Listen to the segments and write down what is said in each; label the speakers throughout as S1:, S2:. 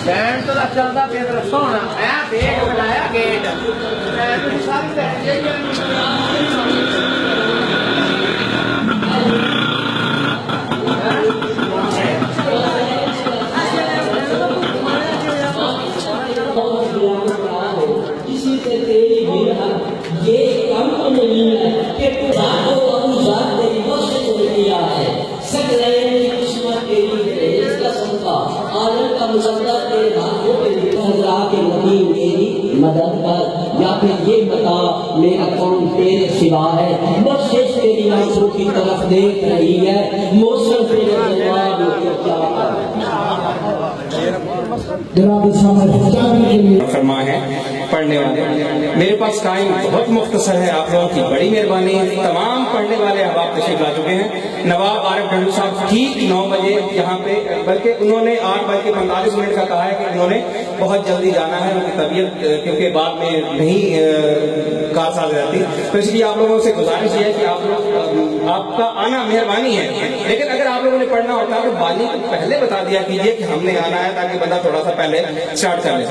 S1: Band تو چلتا پیا سونا میں دیکھ بنایا گیٹ
S2: کسی سے تیری بھی یہ کم تو نہیں ہے کہ خدا کو اپنی ذات تیری بخش کو دیا ہے سکرین کی قسمت تیری ہے اس کا صدقہ عالم کا مصدق تیرے ہاتھوں پہ حضرا کے نبی میری مدد کر یا پھر یہ بتا میرا کون تیرے سوا ہے بخشش تیری آنکھوں کی طرف دیکھ رہی ہے موسم تیرے جواب کیا
S3: فرما ہے پڑھنے والے میرے پاس ٹائم بہت مختصر ہے، آپ لوگوں کی بڑی مہربانی، تمام پڑھنے والے احباب تشریف لا چکے ہیں۔ نواب عارف ڈنڈو صاحب ٹھیک 9 بجے یہاں پہ، بلکہ انہوں نے 8:45 کا کہا ہے کہ انہوں نے بہت جلدی جانا ہے، ان کی طبیعت کیونکہ بعد میں نہیں کار ساز رہتی، تو اس لیے آپ لوگوں سے گزارش یہ ہے کہ آپ کا آنا مہربانی ہے، لیکن اگر آپ لوگوں نے پڑھنا ہوتا ہے تو بانی کو پہلے بتا دیا کیجیے کہ ہم نے آنا ہے تاکہ بندہ تھوڑا سا پہلے اسٹارٹ کر لے،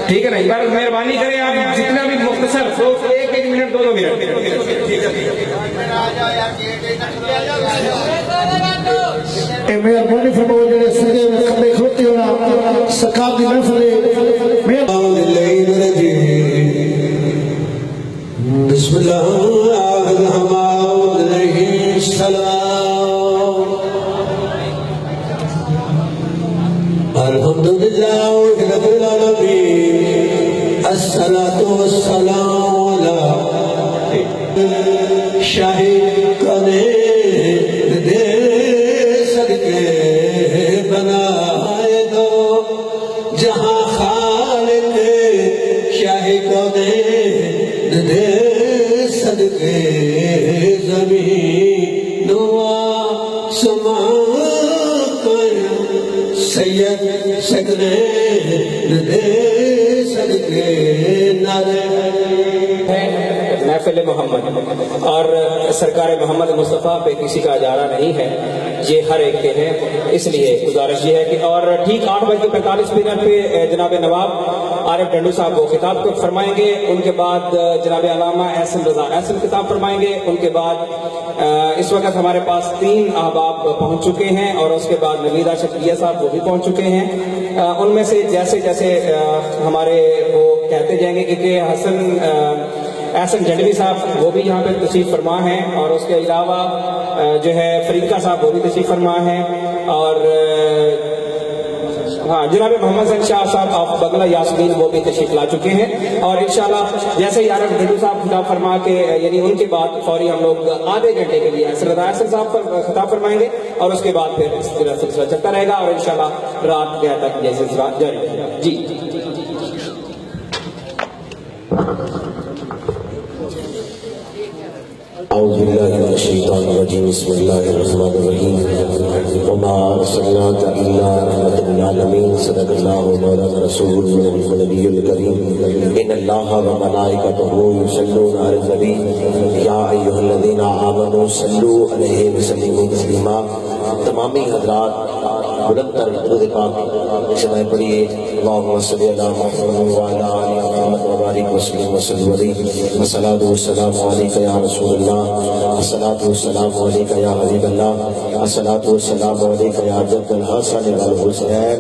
S3: ٹھیک ہے نا؟ ایک بار مہربانی کریں آپ جتنا بھی مختصر سو 1 منٹ 2 منٹ
S4: مہربانی فرماؤ جڑے سجے میں کھڑے کھڑوتے ہونا سکاب دی محفل بسم اللہ الرحمن الرحیم سلام الحمدللہ رب العالمین الصلاۃ والسلام علی شاہد کنے دے صدقے بنائے دو جہاں خالق شاہد کنے دے صدقے زمین نوا سما کر سید سکنے دے صدقے نارے
S3: محفل محمد اور سرکار محمد مصطفیٰ پہ کسی کا اجارہ نہیں ہے، یہ ہر ایک کے ہیں، اس لیے گزارش یہ ہے کہ اور ٹھیک 8:45 پہ جناب نواب عارف ڈنڈو صاحب وہ خطاب کو فرمائیں گے، ان کے بعد جناب علامہ احسن رضا احسن خطاب فرمائیں گے، ان کے بعد اس وقت ہمارے پاس 3 احباب پہنچ چکے ہیں اور اس کے بعد نویدہ شکریہ صاحب وہ بھی پہنچ چکے ہیں، ان میں سے جیسے جیسے ہمارے وہ کہتے جائیں گے کہ احسن جنڈوی صاحب وہ بھی یہاں پہ تشریف فرما ہیں، اور اس کے علاوہ جو ہے فریقہ صاحب وہ بھی تشریف فرما ہیں، اور ہاں جناب محمد حسن شاہ صاحب آف بنگلہ یاسمین وہ بھی تشریف لا چکے ہیں، اور انشاءاللہ جیسے ہی عارف ڈنڈو صاحب خطاب فرما کے یعنی ان کے بعد فوری ہم لوگ آدھے گھنٹے کے لیے احسن رضا احسن صاحب پر خطاب فرمائیں گے، اور اس کے بعد پھر اس طرح سلسلہ چلتا رہے گا، اور انشاءاللہ رات گیا تک یہ سلسلہ جاری رہے گا۔ جی
S5: اعوذ باللہ من الشیطان الرجیم بسم اللہ الرحمن الرحیم وما ارسلناک الا رحمۃ للعالمین صدق اللہ مولانا رسول النبی الکریم ان اللہ وملائکتہ یصلون علی النبی یا ایھا الذین آمنوا صلوا علیہ وسلموا تسلیما۔ تمامی حضرات بلند تر درود پاک سماع پڑھیے، اللہم صلی علی محمد وعلی آل محمد وبارک وسلم وسلم علیہ والصلاۃ والسلام علیک یا رسول اللہ، الصلاۃ والسلام علیک یا حبیب اللہ، الصلاۃ والسلام علیک یا جد الحسن والحسین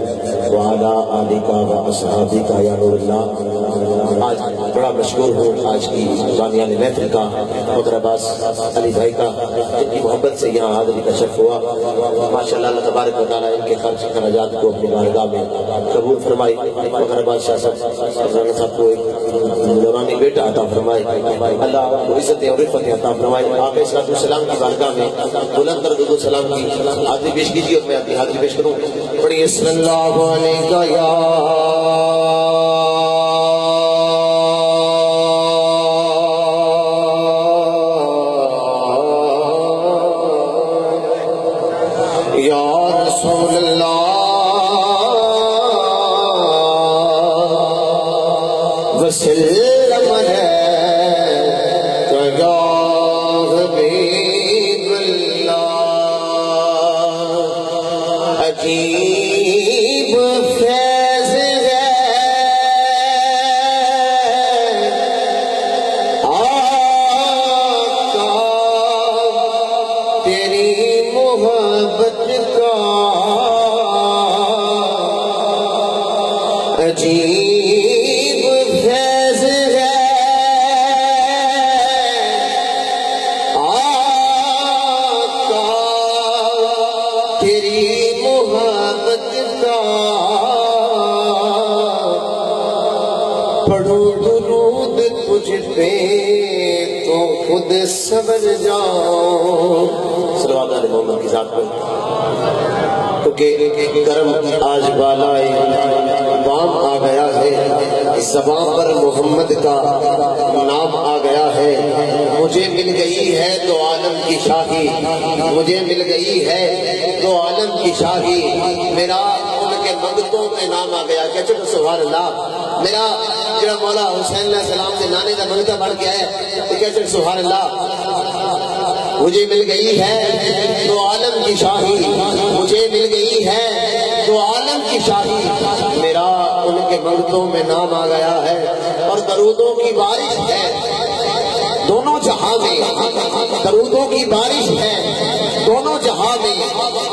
S5: وعلی آلک واصحابک یا نور اللہ۔ آج بڑا مشکور ہوں آج کی بانیان محفل کا مدر عباس علی بھائی کا، جن کی محبت سے یہاں حاضری کا شرف ہوا، ماشاءاللہ اللہ تبارک و تعالیٰ ان کے خرچ خراجات کو اپنی بارگاہ میں قبول فرمائی، مدر عباس شاہ صاحب کو ایک نورانی بیٹا عطا فرمائے، اللہ کو عزت اور رفت عطا فرمائے، آپ صلی اللہ علیہ وسلم کی بارگاہ میں بلند تر درود و سلام کی حاضری پیش کیجیے، اور میں اپنی حاضری پیش کروں۔ پڑھیے صلی اللہ علیہ وسلم ہے تو یا حبیب اللہ عجیب فیض ہے آقا تیری محبت کا عجیب فیض ہے آقا تیری محبت کا پڑھو درود تجھ پہ تو خود سمجھ جاؤ صلوات علی محمد کی ذات پر کیونکہ کرم آج بالائے بام آ گیا ہے زبان پر محمد کا نام آ گیا ہے مجھے مل گئی ہے دو عالم کی شاہی مجھے مل گئی ہے دو عالم کی شاہی میرا ان کے منگتوں میں نام آ گیا کہ چلو سبحان اللہ میرا جڑا مولا حسین علیہ السلام کے نانے کا منگتا بڑھ گیا ہے تو کہ چلو سبحان اللہ مجھے مل گئی ہے دو عالم کی شاہی مجھے مل گئی ہے دو عالم کی شاہی میرا ان کے منگتوں میں نام آ گیا ہے اور درودوں کی بارش ہے دونوں جہاں میں درودوں کی بارش ہے دونوں جہاں میں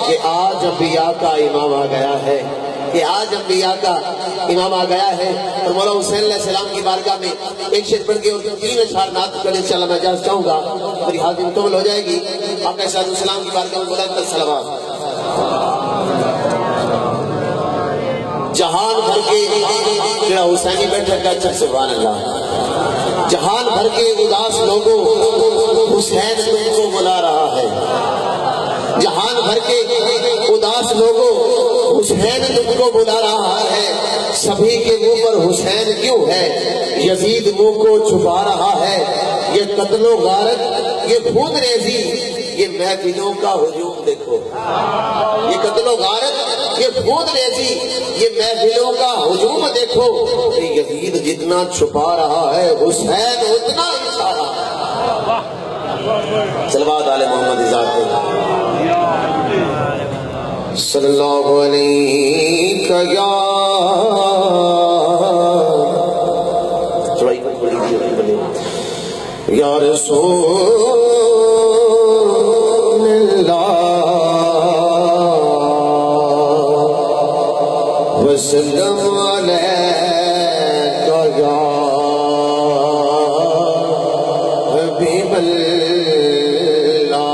S5: کہ آج انبیاء کا امام آ گیا ہے کہ آج انبیاء کا امام آ گیا ہے اور مولا حسین علیہ السلام کی بارگاہ میں ایک شعر پڑھ کے اور 3 اشعار نعت کرنے انشاءاللہ میں اجازت چاہوں گا میری حاضری مکمل ہو جائے گی آپ کا صلی السلام کی بارگاہ میں بلند صلوات جہان بھر کے جڑا حسینی بیٹھا کا اچھا سبحان اللہ جہان بھر کے اداس لوگوں حسین تم کو بلا رہا ہے جہان بھر کے اداس لوگوں حسین تم کو بلا رہا ہے سبھی کے منہ پر حسین کیوں ہے یزید منہ کو چھپا رہا ہے یہ قتل و غارت یہ خون ریزی یہ محفلوں کا ہجوم دیکھو یہ قتل و غارت یہ خون ریزی یہ محفلوں کا ہجوم دیکھو یزید جتنا چھپا رہا ہے حسین اتنا اشارہ صلوات علی محمد ذات صلی اللہ علیہ یا یا رسول اللہ وسلم علیکہ یا حبیب اللہ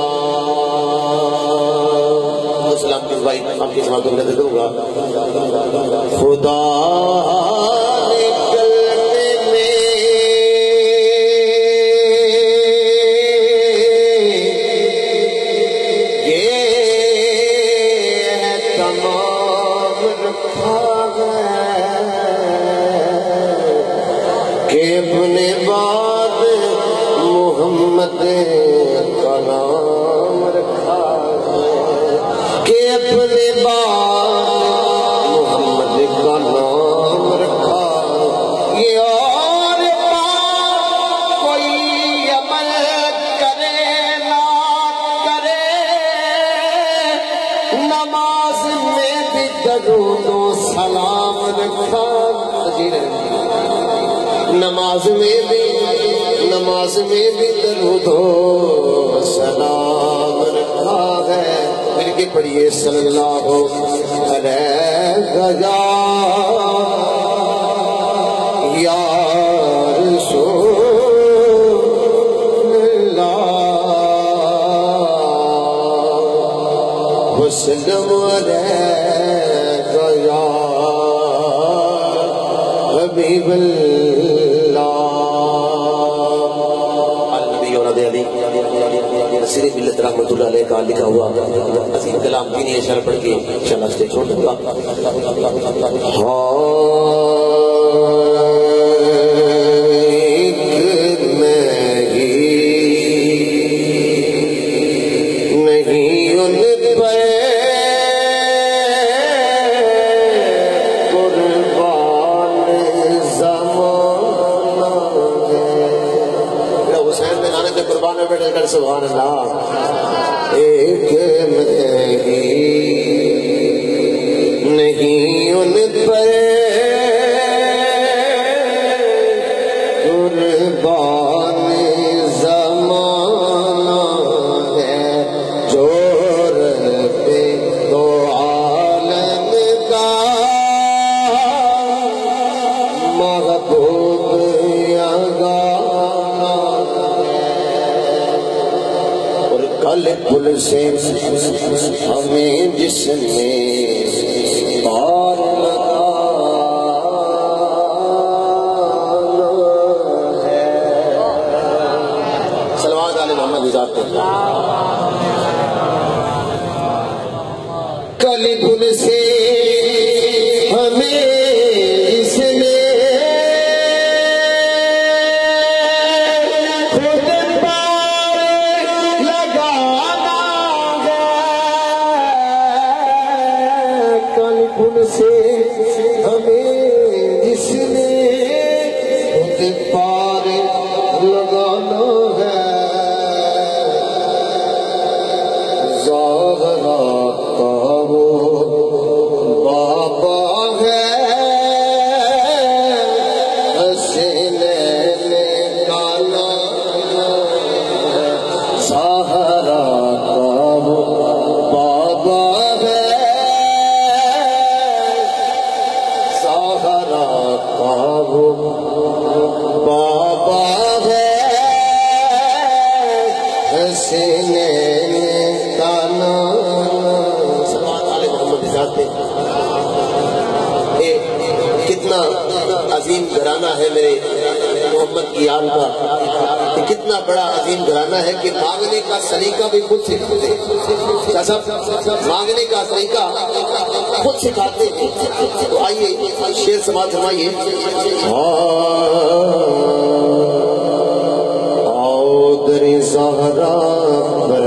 S5: سلام کی بھائی آپ کی سماعت کو دے دوں گا خدا اپنے بعد محمد کا نام رکھا کہ اپنے بعد محمد کا نام رکھا یہ اور کوئی عمل کرے نہ کرے نماز میں بھی درود و سلام رکھا نماز میں بھی درود و سلام رکھا ہے مل کے پڑھیے صلی اللہ علیہ یا رسول اللہ وسلم علیہ یا حبیب نصیر ملت رحمت اللہ علیہ کا لکھا ہوا عظیم کلام دینی اشعار پڑھ کے انشاءاللہ اسٹیج چھوڑ دوں گا نہیں ان پہ قربان زمان زبان میں بیٹھ کر سبحان اللہ. ایک میں نہیں ان پر قربان زمانہ ہے جو رب دو عالم کا محبوب یگانہ ہے. اور کل پل سے ہمیں جس نے پار کلی پل سے ہمیں اس نے خود پار لگانا ہے. کلی پل سے ہمیں اس نے خود پار لگانا ہے. کتنا عظیم گھرانہ ہے میرے محمد کی آل کا. کتنا بڑا عظیم گھرانہ ہے کہ مانگنے کا سلیقہ بھی خود سکھاتے ہیں. مانگنے کا سلیقہ خود سکھاتے ہیں. تو آئیے شعر سماعت فرمائیے. آؤ در زہرا پر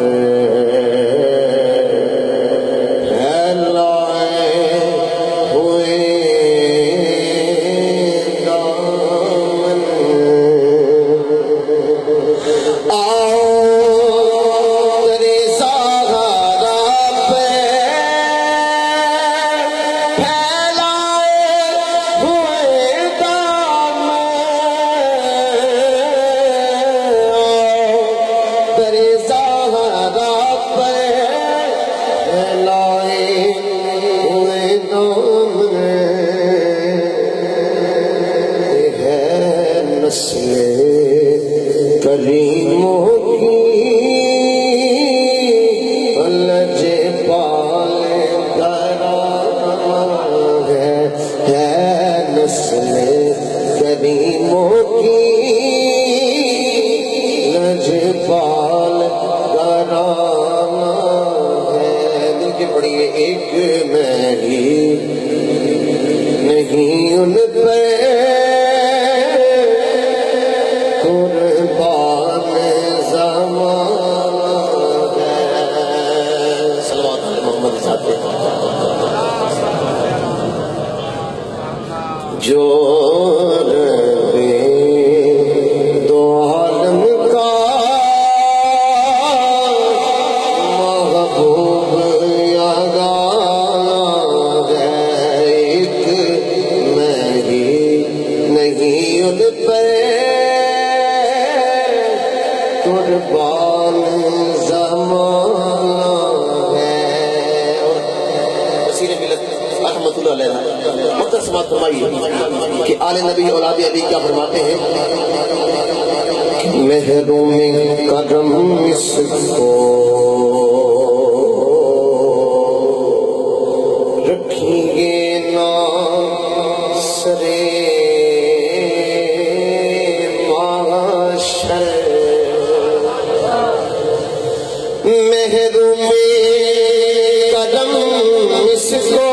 S5: کہ آل نبی اولاد علی کیا فرماتے ہیں. محروم کرم اس کو رکھیں گے نا سرے معاشر. محروم کرم اس کو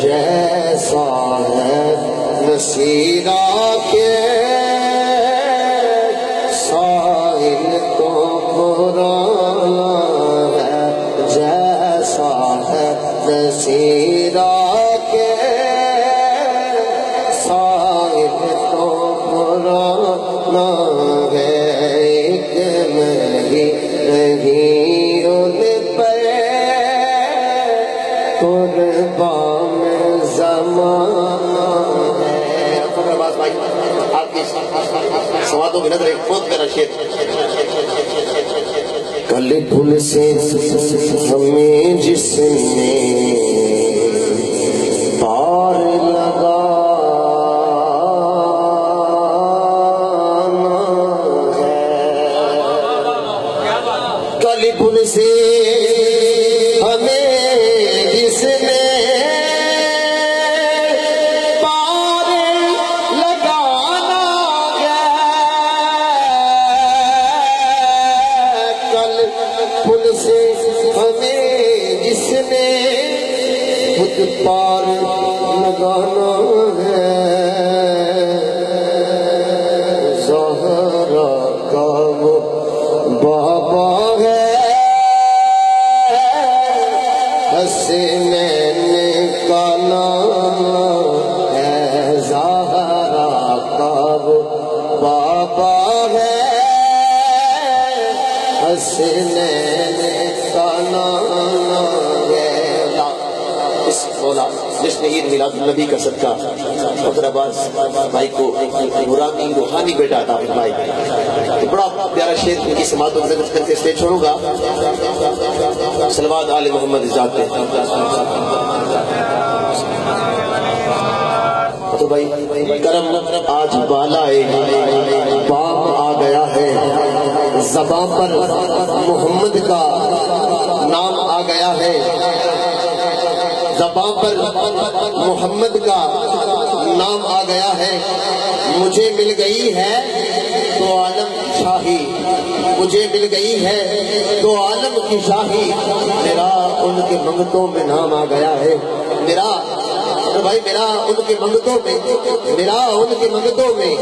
S5: جیسا سیرا کے صاحب تو پرانا ہے، ایک نہیں ان پر قربان زمانہ ہے۔ عباس بھائی آپ کی سوادوں کی نظر ایک بہت پیارا شعر۔ کل پھول سے ہمیں جس نے پار لگانا ہے، کل پھول سے ہمیں جس نے پار لگانا ہے، کل پھول سے ہمیں جس نے خود پار لگانا ہے، زہرا کا وہ بابا ہے، حسنین کا نام ہے، زہرا کا وہ بابا ہے، حسنین کا نام ہے۔ اس مولا جشن عید میلاد النبی کا صدقہ فخر عباس بھائی کو نورانی روحانی بیٹا عطا فرمائے۔ بڑا پیارا شعر ان کی سماعتوں میں کر کے اسٹیج چھوڑوں گا۔ صلوات آل محمد ذات پہ۔ تو بھائی کرم آج بالائے بام آ گیا ہے، زباں پر محمد کا نام آ گیا ہے، زباں پر محمد کا نام آ گیا ہے، مجھے مل گئی ہے تو عالم کی شاہی، مجھے مل گئی ہے تو عالم کی شاہی، میرا ان کے منگتوں میں نام آ گیا ہے، میرا بھائی میرا ان کے منگتوں میں، میرا ان کے منگتوں میں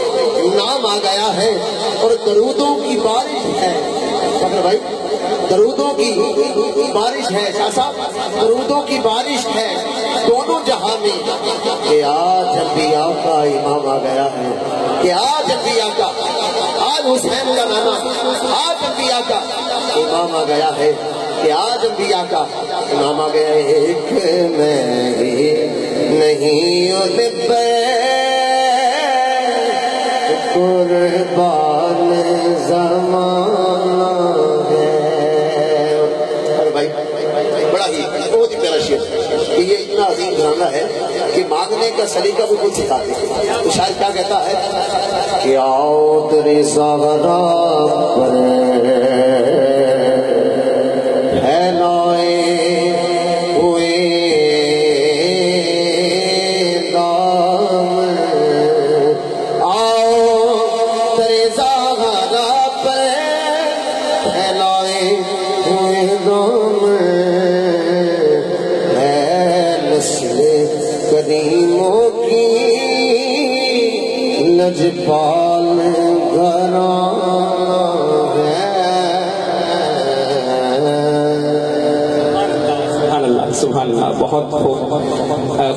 S5: نام آ گیا ہے، اور درودوں کی بارش ہے بھائی، درودوں کی بارش ہے شاہ صاحب، درودوں کی بارش ہے دونوں جہاں میں، کہ آج انبیاء کا امام آ گیا ہے، کہ آج انبیاء کا، آج حسین کا نانا، آج انبیاء کا امام آ گیا ہے، کہ آج انبیاء کا امام آ گیا ہے، ایک میں نہیں ان پہ قربان زمانہ ہے۔ بھائی بڑا ہی بہت ہی پیارا شعر، کہ یہ اتنا عظیم گھرانہ ہے کہ مانگنے کا سلیقہ بھی خود سکھاتے ہیں۔ تو شاید کیا کہتا ہے کہ آؤ تیرے زہرا پر پھیلائے ہوئے دام، آؤ تیرے زہرا پر پھیلائے ہوئے دام، ہے نسل کریموں کی لجپال گھرانہ ہے۔
S3: سبحان اللہ، بہت خوب۔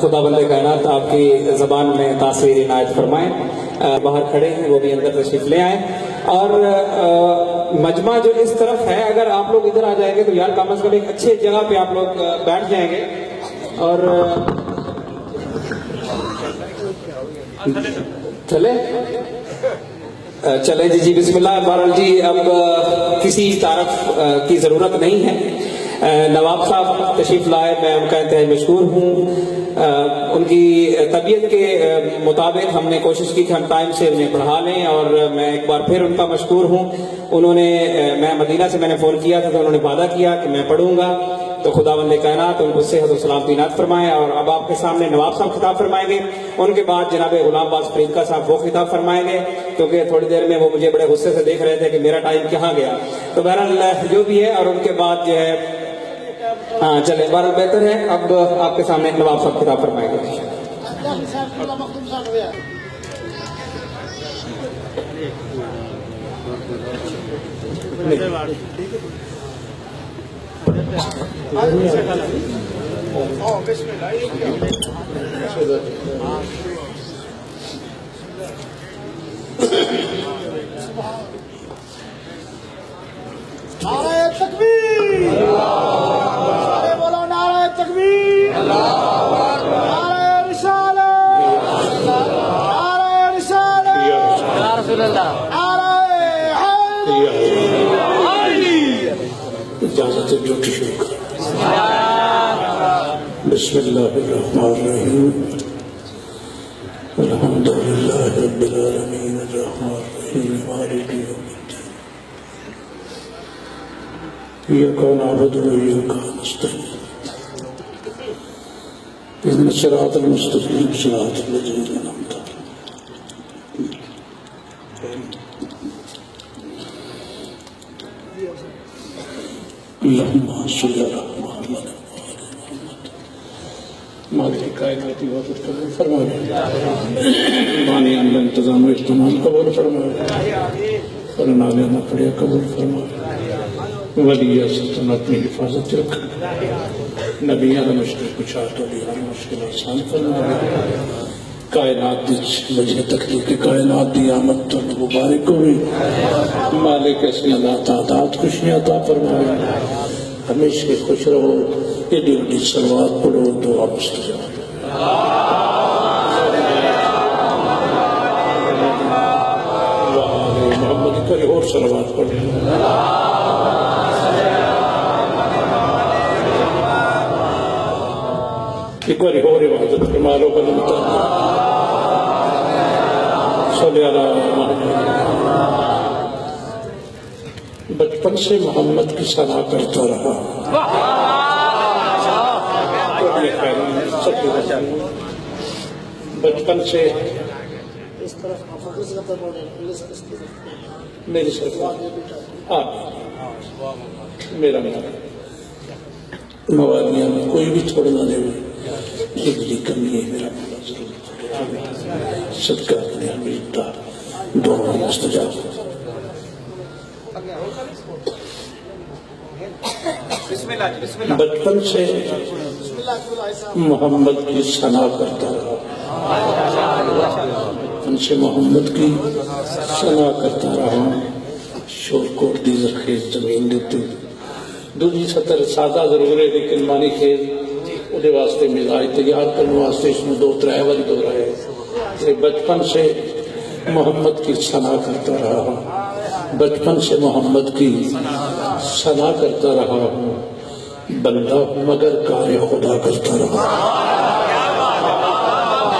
S3: خدا بند کائنات آپ کی زبان میں تاثیر عنایت فرمائیں۔ باہر کھڑے ہیں وہ بھی اندر تشریف لے آئیں، اور مجمع جو اس طرف ہے، اگر آپ لوگ ادھر آ جائیں گے تو یار کم از کم ایک اچھے جگہ پہ آپ لوگ بیٹھ جائیں گے، اور چلے جی بسم اللہ۔ بہرحال جی اب کسی تعارف کی ضرورت نہیں ہے، نواب صاحب تشریف لائے، میں ان کا انتہائی مشکور ہوں۔ ان کی طبیعت کے مطابق ہم نے کوشش کی کہ ہم ٹائم سے انہیں پڑھا لیں، اور میں ایک بار پھر ان کا مشکور ہوں۔ انہوں نے میں مدینہ سے میں نے فون کیا تھا تو انہوں نے وعدہ کیا کہ میں پڑھوں گا، تو خدا بند کائنات ان کو صحت و سلامتی عنایت فرمائے۔ اور اب آپ کے سامنے نواب صاحب خطاب فرمائیں گے، ان کے بعد جناب غلام باز فریدکا صاحب وہ خطاب فرمائیں گے، کیونکہ تھوڑی دیر میں وہ مجھے بڑے غصے سے دیکھ رہے تھے کہ میرا ٹائم کہاں گیا۔ تو بہرحال جو بھی ہے، اور ان کے بعد جو ہے چلے بہرحال بہتر ہے اب آپ کے سامنے نواب صاحب خطاب فرمائیں گے۔
S4: نعرہ تکبیر، سارے بولو نعرہ تکبیر، نعرہ رسالت، نعرہ رسالت،
S1: یا رسول اللہ
S4: نعرہ حیدر۔
S5: اجازت ہے ڈیوٹی شروع کریں۔ بسم اللہ الرحمن الرحیم، الحمد للہ رب العالمین الرحمن الرحیم مالک یوم الدین ایاک نعبد و ایاک نستعین اهدنا الصراط المستقیم صراط الذین انعمت علیہم اللہم صلی علی محمد مالک کائناتی عبادت قبول فرمائے، بانی عمل انتظام و اجتماع قبول فرمائے، فرنا لینا پڑیا قبول فرمائے، ولی سلطن اپنی حفاظت رکھے، نبی آدم مشکل کچھات علی ہر مشکل آسان فرمائے، کائنات دی وجہ تخلیق کائنات دی آمد تو مبارک ہوئی، مالک اسم اللہ تعداد خوشیاں عطا فرمائے، ہمیشہ خوش رہو، ایڈی وڈی صلوات پڑھو، دعا مستجاب۔ محمد کرے اور صلوات پڑھو۔ ایک باری اور عبادت فرما لو بلندہ صلی اللہ علیہ وسلم۔ بچپن سے محمد کی ثنا کرتا رہا، بچپن سے میری سرکار میرا موالیاں میں کوئی بھی چھوڑنا دے اتنی کمی ہے، میرا مولا ضرور صدقہ اپنے حمید دعا مستجاب۔ بچپن سے محمد کی ثنا کرتا رہا، بچپن سے محمد کی ثنا کرتا رہا، شور کوٹ دی زرخیز زمین دیتے دوجی سطر سادہ ضرور ہے لیکن مانی خیز وہ واسطے مزاج تیار کرنے واسطے اس میں دو ترائے وقت ہو رہے ہیں۔ بچپن سے محمد کی ثنا کرتا رہا، بچپن سے محمد کی ثنا کرتا رہا ہوں، بندہ ہوں مگر کار خدا کرتا رہا۔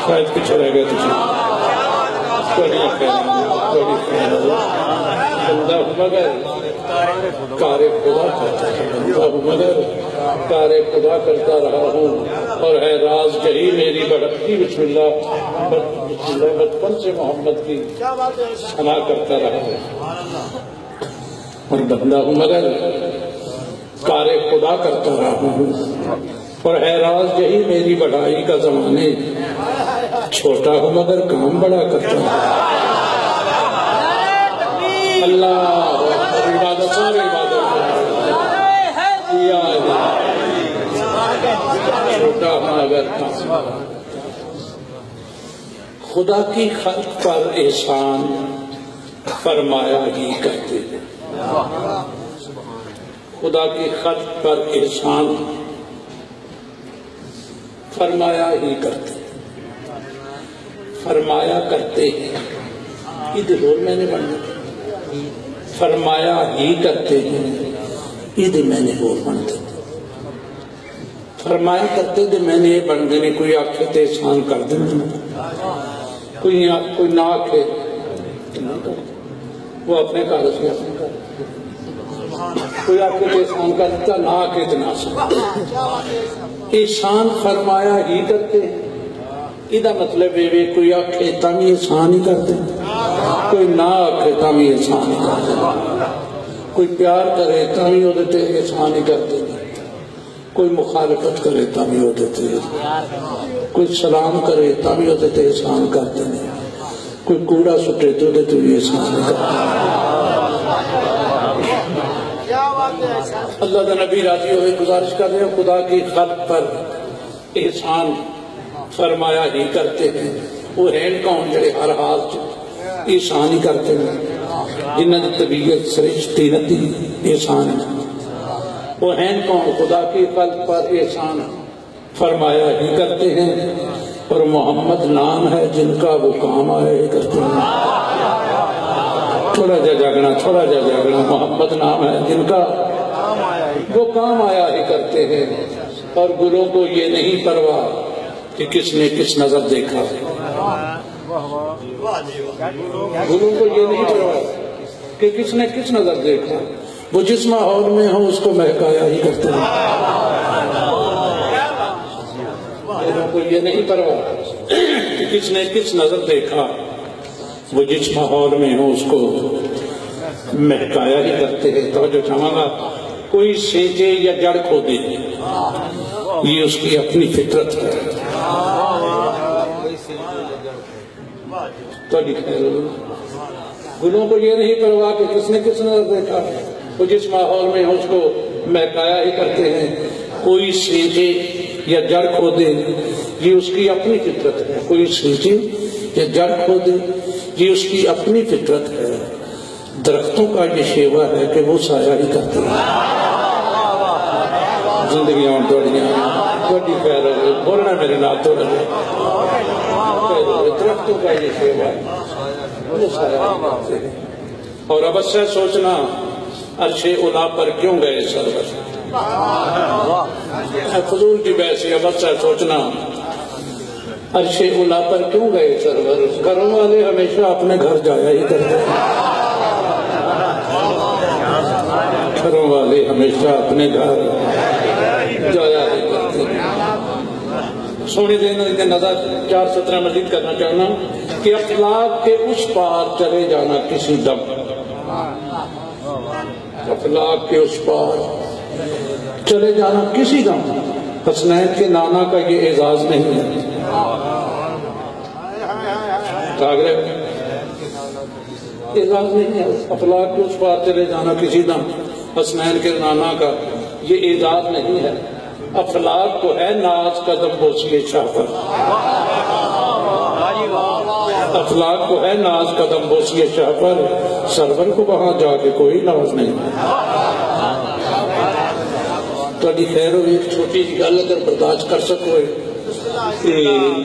S5: شاید پیچھے رہ گئے تجھے بندہ ہوں مگر کار خدا کرتا رہا، بندہ ہوں مگر کار خدا کرتا رہا ہوں، اور ہے راز جہی میری بڑھتی بسم اللہ بچپن سے محمد کی ثنا کرتا رہا ہوں، اور بندہ ہوں مگر کار خدا کرتا رہا ہوں، اور ہے راز یہی میری بڑھائی کا زمانے، چھوٹا ہوں مگر کام بڑا کرتا رہا۔ اللہ عبادت اور عبادت چھوٹا ہوں مگر کام۔ خدا کی خلق پر احسان فرمایا ہی کرتے ہیں، خدا کی خلق پر احسان فرمایا ہی کرتے ہیں، فرمایا کرتے ہیں، ادھر اور میں نے بننا، فرمایا ہی کرتے ہیں، ادھر میں نے اور بنتے، فرمایا کرتے تھے میں نے یہ بن گئے، کوئی آنکھیں تے احسان کر دیں، کوئی نہ آنکھیں وہ اپنے کارج میں اپنے کارج کوئی آپ کے احسان کرتا نہ کہ اتنا سکتا احسان فرمایا ہی کرتے ادھا مطلب ہے کوئی آکھے تامی احسان ہی کرتے کوئی نہ آکھے تامی احسان ہی کرتے کوئی پیار کرے تامی ہو دیتے احسان ہی کرتے کوئی مخالفت کرے تامی ہو دیتے کوئی سلام کرے تامی ہو دیتے احسان کرتے کوئی کوڑا سٹے تو دیتے ہوئے احسان کرتے اللہ کا نبی راضی ہوئے گزارش کر رہے ہیں خدا کی خلق پر
S6: احسان فرمایا ہی کرتے ہیں وہ ہیں کون جڑے ہر حال احسان ہی کرتے ہیں جنہوں کی طبیعت سرشتی نتی احسان ہے وہ ہیں کون خدا کی قلب پر احسان فرمایا ہی کرتے ہیں اور محمد نام ہے جن کا وہ کام آیا ہی کرتے ہیں تھوڑا جا جاگنا محمد نام ہے جن کا وہ کام آیا ہی کرتے ہیں اور گلوں کو یہ نہیں پرواہ کہ کس نے کس نظر دیکھا گلوں کو یہ نہیں پرواہ کہ کس نے کس نظر دیکھا وہ جس ماحول میں ہو اس کو مہکایا ہی کرتے ہیں گلوں کو یہ نہیں پرواہ کہ کس نے کس نظر دیکھا وہ جس ماحول میں ہو اس کو مہکایا ہی کرتے ہیں توجہ چاہوں گا کوئی سینچے یا جڑ کھودے یہ اس کی اپنی فطرت ہے گلوں کو یہ نہیں پرواہ کہ کس نے کس نظر دیکھا وہ جس ماحول میں ہو اس کو مہکایا ہی کرتے ہیں کوئی سینچے یا جڑ کھودے یہ اس کی اپنی فطرت ہے کوئی سینچے یا جڑ کھودے یہ اس کی اپنی فطرت ہے درختوں کا یہ شیوا ہے کہ وہ سایہ ہی کرتے ہیں زندگی توڑی خیر ہوئے بولنا میرے نام توڑا درختوں کا یہ شیوا ہے وہ سایہ ہی کرتے ہیں اور اب سے سوچنا عرش اولا پر کیوں گئے سرور فضول کی بحث اب سے سوچنا عرش اولا پر کیوں گئے سرور گھروں والے ہمیشہ اپنے گھر جایا ہی کرتے ہیں گھروں والے ہمیشہ اپنے گھر جایا ہی کرتے ہیں سونے دینے نظر 4:17 مزید کرنا چاہنا کہ اخلاق کے اس پار چلے جانا کسی دم اخلاق کے اس پار چلے جانا کسی دم حسنین کے نانا کا یہ اعزاز نہیں ہے اعزاز نہیں ہے اخلاق کے اس پار چلے جانا کسی دم حسنین کے نانا کا یہ اعزاز نہیں ہے اخلاق کو ہے ناز قدم بوسی شاہ پر اخلاق کو ہے ناز قدم بوسی شاہ پر سرور کو وہاں جا کے کوئی ناز نہیں تھوڑی خیر ہوئی ایک چھوٹی سی گل اگر برداشت کر سکو کہ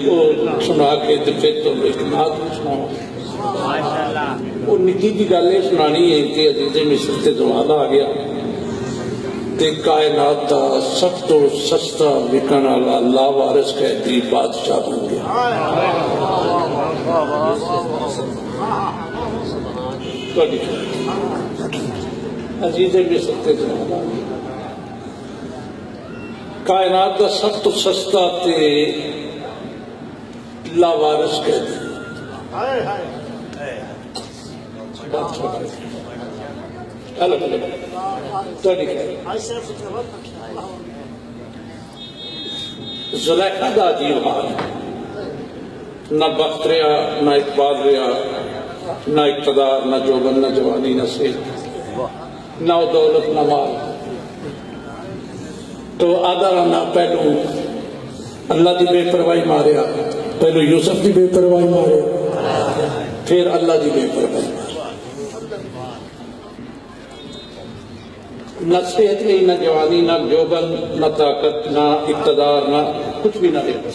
S6: وہ سنا کے پھر تو ایک نعت بھی سناؤ وہ نکی جی گل یہ سنانی ہے کہ عزیز مصر سے زوال آ گیا تے کائنات دا سب تو سستا وکن والا لاوارث قیدی بادشاہ بن گیا عزیز مصر سے زوال آ گیا کائنات دا سب تو سستا تے لاوارث قیدی زلیخا دا عجیب حال نہ بخت رہا نہ اقبال رہا نہ اقتدار نہ جوبن نہ جوانی نہ صحت نہ دولت نہ مال تو آدھا رانا پہلو اللہ دی بے پرواہی ماریا پہلو یوسف دی بے پرواہی ماریا پھر اللہ دی بے پرواہی ماریا نہ صحت نہیں نہ جوانی نہ جوبن نہ طاقت نہ اقتدار نہ کچھ بھی نہ رہے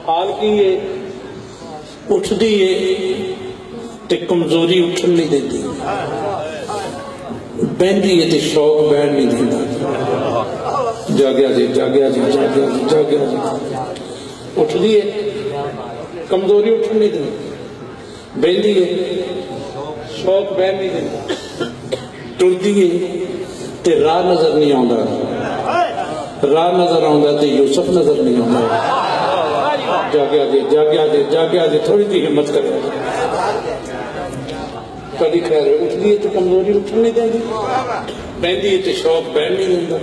S6: حال کی یہ اٹھ دیئے تے کمزوری اٹھن نہیں دیتی بہن دیئے تے شوق بہن نہیں دیتا جاگیا جی جاگیا جی جاگیا جی جاگیا جی اٹھ دیئے کمزوری اٹھن نہیں دیتی بہن دیئے شوق بہن نہیں دیتا ٹر دیئے تے راہ نظر نہیں آندا راہ نظر آندا تے یوسف نظر نہیں آندا جاگیا جی جاگیا جی جاگیا جی تھوڑی سی ہمت کرے کبھی خیر اٹھ دیئے تے کمزوری اٹھن نہیں دیں گی بہن دیئے تے شوق بہن نہیں دیندا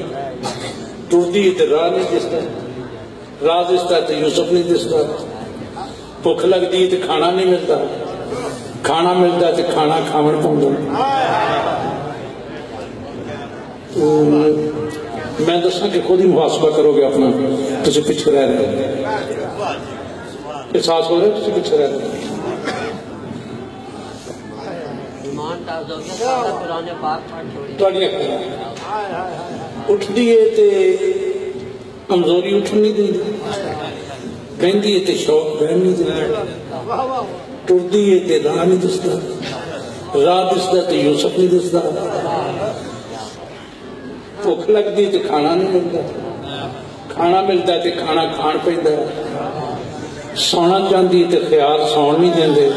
S6: ٹر دیئے تے راہ نہیں دستا راہ دستا تے یوسف نہیں دستا بھوک لگ دیئے تے کھانا نہیں ملتا کھانا ملتا تے کھانا کھاون پوندا میں دساں کہ خود ہی محاسبہ کرو گے اپنا، تسی پیچھے رہ رہے ہو، احساس ہو رہا ہے تسی پیچھے رہ رہے ہو۔ اٹھ دیئے تے کمزوری اٹھن نہیں دیں، بہن دیئے تے شوق بہن نہیں دیں، ٹر دیئے تے راہ نہیں دستا، راہ دستا تے یوسف نہیں دستا، بھوک لگتی تے کھانا نہیں ملتا، کھانا ملتا تے کھانا کھان پیندا، سونا چاہتی تے خیال سون نہیں دیندے،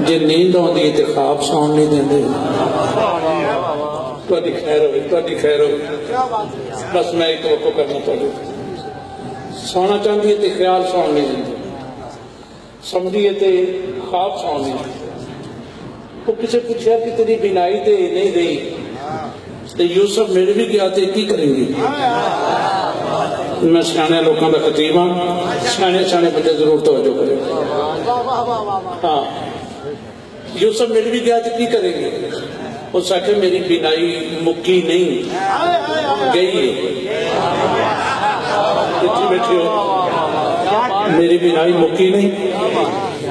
S6: جے نیند آتی تے خواب سون نہیں دیندے۔ تہاڈی خیر ہوئے، تہاڈی خیر ہوئے، بس میں ایک توقع کرنا تہاڈے، سونا چاہتی تے خیال سون نہیں دیندے، سمجھیے تے خواب سون نہیں دیندے۔ وہ کسے پوچھا کہ تیری بینائی تے نہیں گئی، تے یوسف میرے بھی گیا تے کی کریں گے؟ میں سیانے لوگوں کا خطیب ہوں، سیانے سیانے بندے ضرور توجہ کریں۔ ہاں یوسف میرے بھی گیا تے کی کریں گے؟ اس آخر میری بینائی مکی نہیں گئی ہے، بیٹھے ہو، میری بینائی مکی نہیں،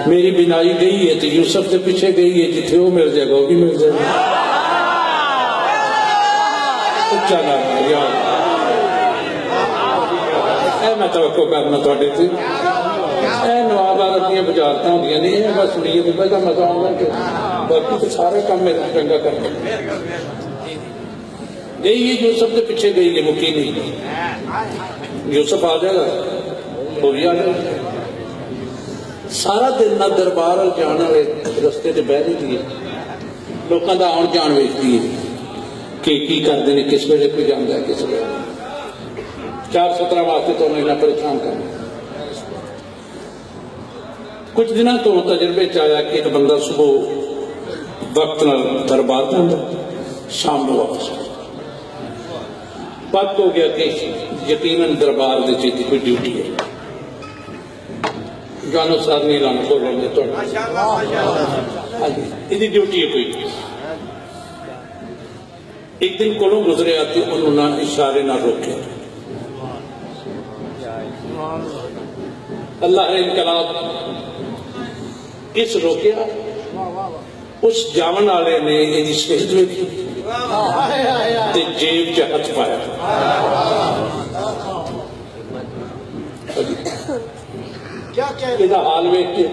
S6: میری بینائی گئی ہے تو یوسف سے پیچھے گئی ہے، جتھے وہ مل جائے گا وہ بھی مل جائے گا۔ اچھا نہ یار اے میں توقع کرنا تھوڑے سے، اے نواب عربیاں بجارتاں ہوندیاں نہیں، اے بس نیت کا مزہ آنا کہ باقی تو سارے کام میرا چنگا کرنا۔ گئی ہے یوسف کے پیچھے گئی ہے، مکی نہیں، یوسف آ جائے گا وہ بھی آ جائے گا۔ سارا دن نہ دربار جان والے رستے سے بہ رہی ہے، لوگوں کا آن جان ویکھتی ہے کہ کی کرتے ہیں، کس ویلے کوئی جانتا ہے کس ویلے۔ 4-17 واسطے تو انہیں پریشان کرنا۔ کچھ دنوں تو تجربے چایا کہ ایک بندہ صبح وقت نال دربار جاتا، شام کو واپس پک ہو گیا کہ یقیناً دربار دے چیتی کوئی ڈیوٹی ہے، جانو سار نہیں لانا کو لوگے تو یہ ڈیوٹی ہے کوئی۔ ایک دن کولوں گزرے آتے، انہوں نے اشارے نہ روکے، اللہ انقلاب اس روکیا، اس جاون والے نے یہ صحت ویکھی تے جیب چ ہاتھ پایا، یہ حال ویکھ کے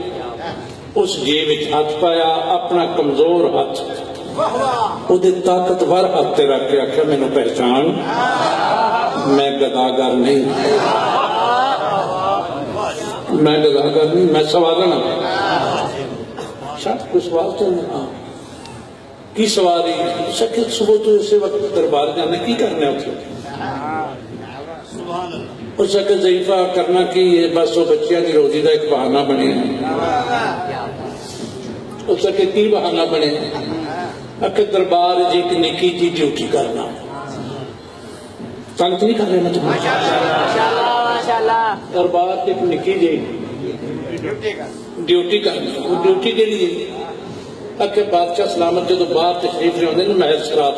S6: اس جیب ہاتھ پایا، اپنا کمزور ہاتھ وہ طاقتور ہاتھ تے رکھ کے آخیا مینوں پہچان، میں گداگر نہیں، میں گداگر نہیں، میں سوارن ہوں۔ شاید کوئی سوال چلنا، کی سواری؟ شکل صبح تو اسے وقت دربار جانا کی کرنا ہے؟ اس شکل ضعیفہ کرنا کی ہے، بس وہ بچیاں کی روزی کا ایک بہانہ بنے، اس شکل کی بہانہ بنے کہ دربار جی کی نکی جی ڈیوٹی کرنا۔ تنگ نہیں کر رہے میں تمہیں، دربار ایک نکی جی ڈیوٹی کرنا، وہ ڈیوٹی کے لیے کہ بادشاہ سلامت جدو باہر تشریف لے آتے محل سرات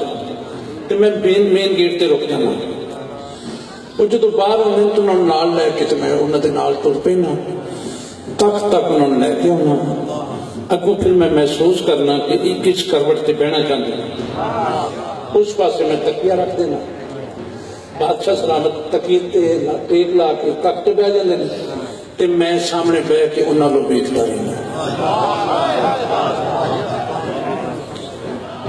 S6: تو میں مین گیٹ تے رک جانا، وہ جدو باہر آتے تو انہوں نے نال لے کے تو میں انہوں نے نال تر پینا، تک انہوں نے لے کے آنا، اگو پھر میں محسوس کرنا کہ کس کروٹ سے بہنا چاہتے ہیں، اس پاسے میں تکیہ رکھ دینا، بادشاہ سلامت تکیہ ٹیک لا کے تک بہ جاندے نے تے میں سامنے بہ کے انہاں نوں ویکھدا رہنا۔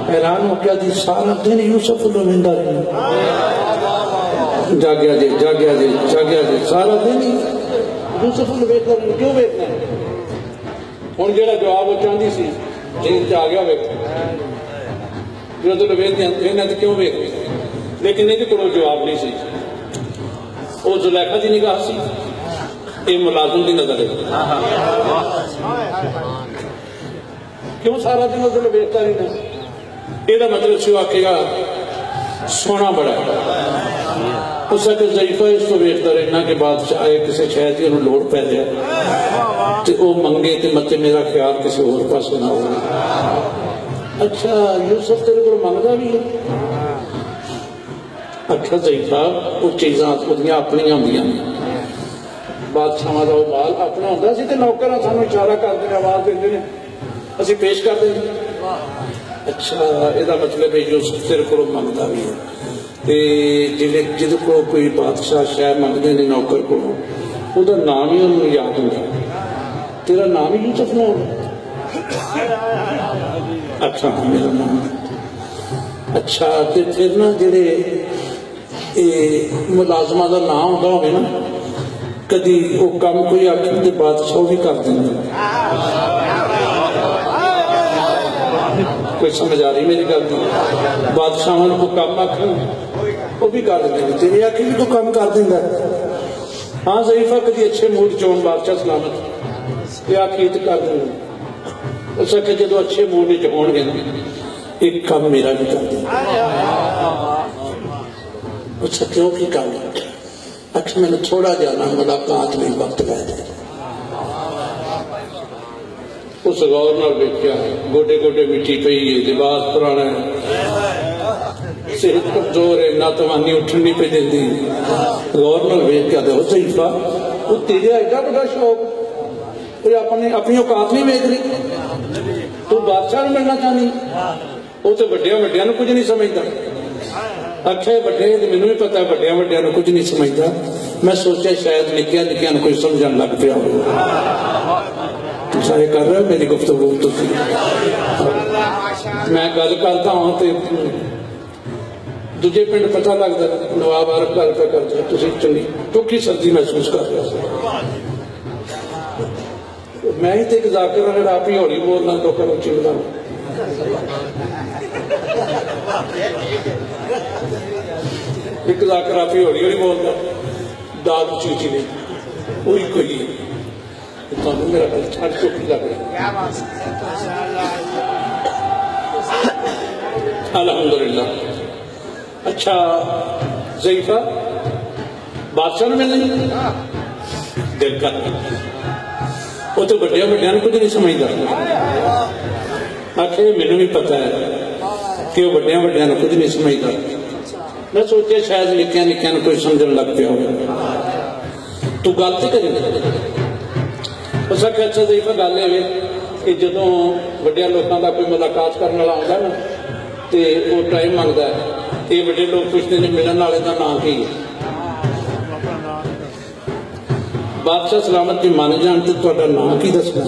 S6: حیران ہو گیا جی، سارا دن یوسف نوں ویندا رہنا، جاگیا جی جاگیا جی جاگیا جی، سارا دن یوسف نوں ویکھدا رہنا۔ کیوں ویکھنا ہے؟ ہوں جا جواب وہ چاہتی سی جیل چ آ گیا ویک جو ویکنا تو کیوں ویک، لیکن یہ کو جواب نہیں سی، وہ زلیخا کی نگاہ سی، یہ ملازم کی نظر ہے، کیوں سارا دن ادھر ویکتا رہنا؟ یہ مطلب سی آخے گا سونا بڑا ہے، اس کا ضعیفہ اس کو ویکتا رہنا کہ بادشاہ آئے کسی شہر کی انہوں لوڑ پہ جائے تو وہ منگے تو مت میرا خیال کسی اور پاس نہ ہو۔ اچھا یوسف تیرے کو منگتا بھی ہے، اچھا ضعیفہ وہ چیزاں اپنیاں ہوندیاں نے بادشاہاں دا مال اپنا ہوندا سی تے نوکر سانوں اشارہ کردے نے آواز دیندے نے اسی پیش کر دیں اچھا یہ مطلب ہے جو تیرے کو منگتا بھی ہے جد کو کوئی بادشاہ شہ منگتے ہیں نوکر کو وہ نام ہی انہوں یاد ہوگا تیرا نام ہی یوسف نہ ہوگا اچھا میرا نام اچھا پھر نا جڑے ملازمہ کا نام ہوتا ہوگا نا کدی وہ کام کوئی آخر تو بادشاہ بھی کر دیں کوئی سمجھ آ رہی میری گل بادشاہ کو کام آخر وہ بھی کر دیں تیرے آخر بھی تو کام کر دیں ہاں ضعیفہ کدی اچھے موڈ چون بادشاہ سلامت یہ آخر کر دیں اس کہ جدو اچھے موڈ ہون گے ایک کام میرا بھی کر دیں اچھا کیوں کی کام اچھا میں نے تھوڑا جانا ملاقات میں وقت لے دیں اس غور نال ویکھیا گوڈے گوڈے مٹی پئی ہے لباس پرانا ہے صحت کمزور ہے ناتوانی اٹھن نہیں پہ دیندی غور نال ویکھیا تے ضعیفہ وہ تیرے ایڈا بڑا شوق کوئی اپنی اوقات نہیں ویکھ رہی تو بادشاہ نوں ملنا چاہنی وہ تو وڈیاں وڈیاں نوں کچھ نہیں سمجھدا آخیا وڈے مینوں بھی پتا وڈیاں وڈیاں نوں کچھ نہیں سمجھدا میں سوچا شاید نکیاں نکیاں نوں کوئی سمجھن لگ پیا ہوگا سارے کر رہے میری گفتگو تو میں گل کرتا ہوں تو دوجے پنڈ پتہ لگتا نواب عارف گل پہ کرتے تھی چنگی ٹوکی سردی محسوس کر رہا میں ہی تو ایک ذاکر اگر آپ ہی ہولی بولنا تو کر اچھی بلانا ایک ذاکر آپ ہی ہولی بولنا داد چیچی نہیں وہی کوئی میرا چھٹ چوکی لگ رہا الحمدللہ اچھا ضعیفہ بادشاہ نے ملنے دل کر وہ تو بڑیاں بڑیاں کچھ نہیں سمجھتا آخر مینوں بھی پتا ہے کہ وہ بڑیاں بڑیاں کچھ نہیں سمجھتا میں سوچیا شاید نکیاں نکیاں کوئی سمجھن لگ پیا ہو تو گل تو کری اس کا اچھا ضعیفہ گل ہے کہ جدو وڈیا لوگوں کا کوئی ملاقات کرنے والا آتا نا تو وہ ٹائم منگتا ہے یہ وڈے لوگ پوچھتے ہیں ملن والے کا نام کی ہے بادشاہ سلامت کی من جان تو تہاڈا نام کی دسنا